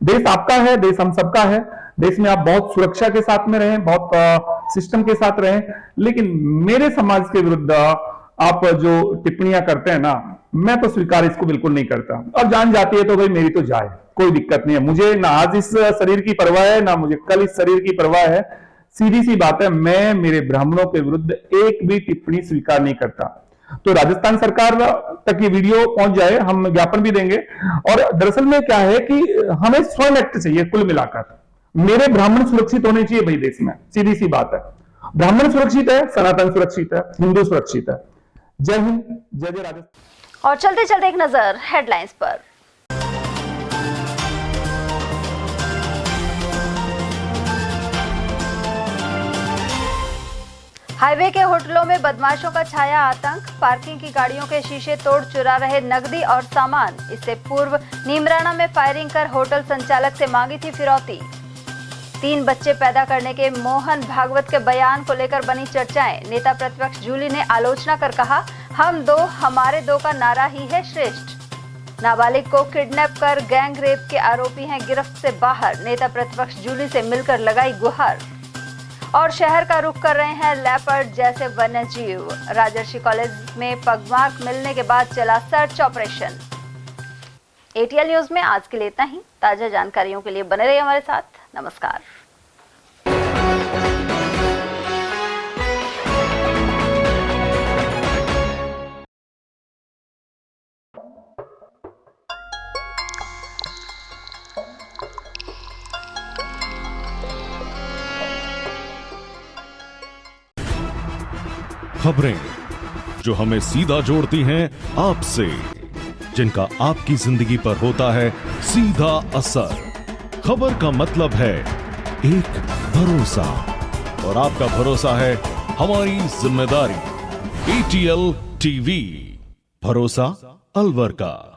देश आपका है, देश हम सबका है। देश में आप बहुत सुरक्षा के साथ में रहें, बहुत सिस्टम के साथ रहें, लेकिन मेरे समाज के विरुद्ध आप जो टिप्पणियां करते हैं ना, मैं तो स्वीकार इसको बिल्कुल नहीं करता। और जान जाती है तो भाई मेरी तो जाए, कोई दिक्कत नहीं है मुझे। ना आज इस शरीर की परवाह है, ना मुझे कल इस शरीर की परवाह है। सीधी सी बात है, मैं मेरे ब्राह्मणों के विरुद्ध एक भी टिप्पणी स्वीकार नहीं करता। तो राजस्थान सरकार तक ये वीडियो पहुंच जाए, हम ज्ञापन भी देंगे। और दरअसल में क्या है कि हमें स्वर्ण एक्ट चाहिए। कुल मिलाकर मेरे ब्राह्मण सुरक्षित होने चाहिए भाई देश में, सीधी सी बात है। ब्राह्मण सुरक्षित है, सनातन सुरक्षित है, हिंदू सुरक्षित है। जय हिंद, जय जय राजस्थान। और चलते चलते एक नजर हेडलाइंस पर। हाईवे के होटलों में बदमाशों का छाया आतंक, पार्किंग की गाड़ियों के शीशे तोड़ चुरा रहे नकदी और सामान। इससे पूर्व नीमराणा में फायरिंग कर होटल संचालक से मांगी थी फिरौती। 3 बच्चे पैदा करने के मोहन भागवत के बयान को लेकर बनी चर्चाएं। नेता प्रतिपक्ष जूली ने आलोचना कर कहा, हम दो हमारे दो का नारा ही है श्रेष्ठ। नाबालिग को किडनैप कर गैंग रेप के आरोपी हैं गिरफ्त से बाहर। नेता प्रतिपक्ष जूली से मिलकर लगाई गुहार। और शहर का रुख कर रहे हैं लेपर्ड जैसे वन्यजीव। राजर्षि कॉलेज में पगमार्क मिलने के बाद चला सर्च ऑपरेशन। ATL न्यूज में आज के लिए इतना ही। ताजा जानकारियों के लिए बने रहिए हमारे साथ। नमस्कार। खबरें जो हमें सीधा जोड़ती हैं आपसे, जिनका आपकी जिंदगी पर होता है सीधा असर। खबर का मतलब है एक भरोसा, और आपका भरोसा है हमारी जिम्मेदारी। ATL TV, भरोसा अलवर का।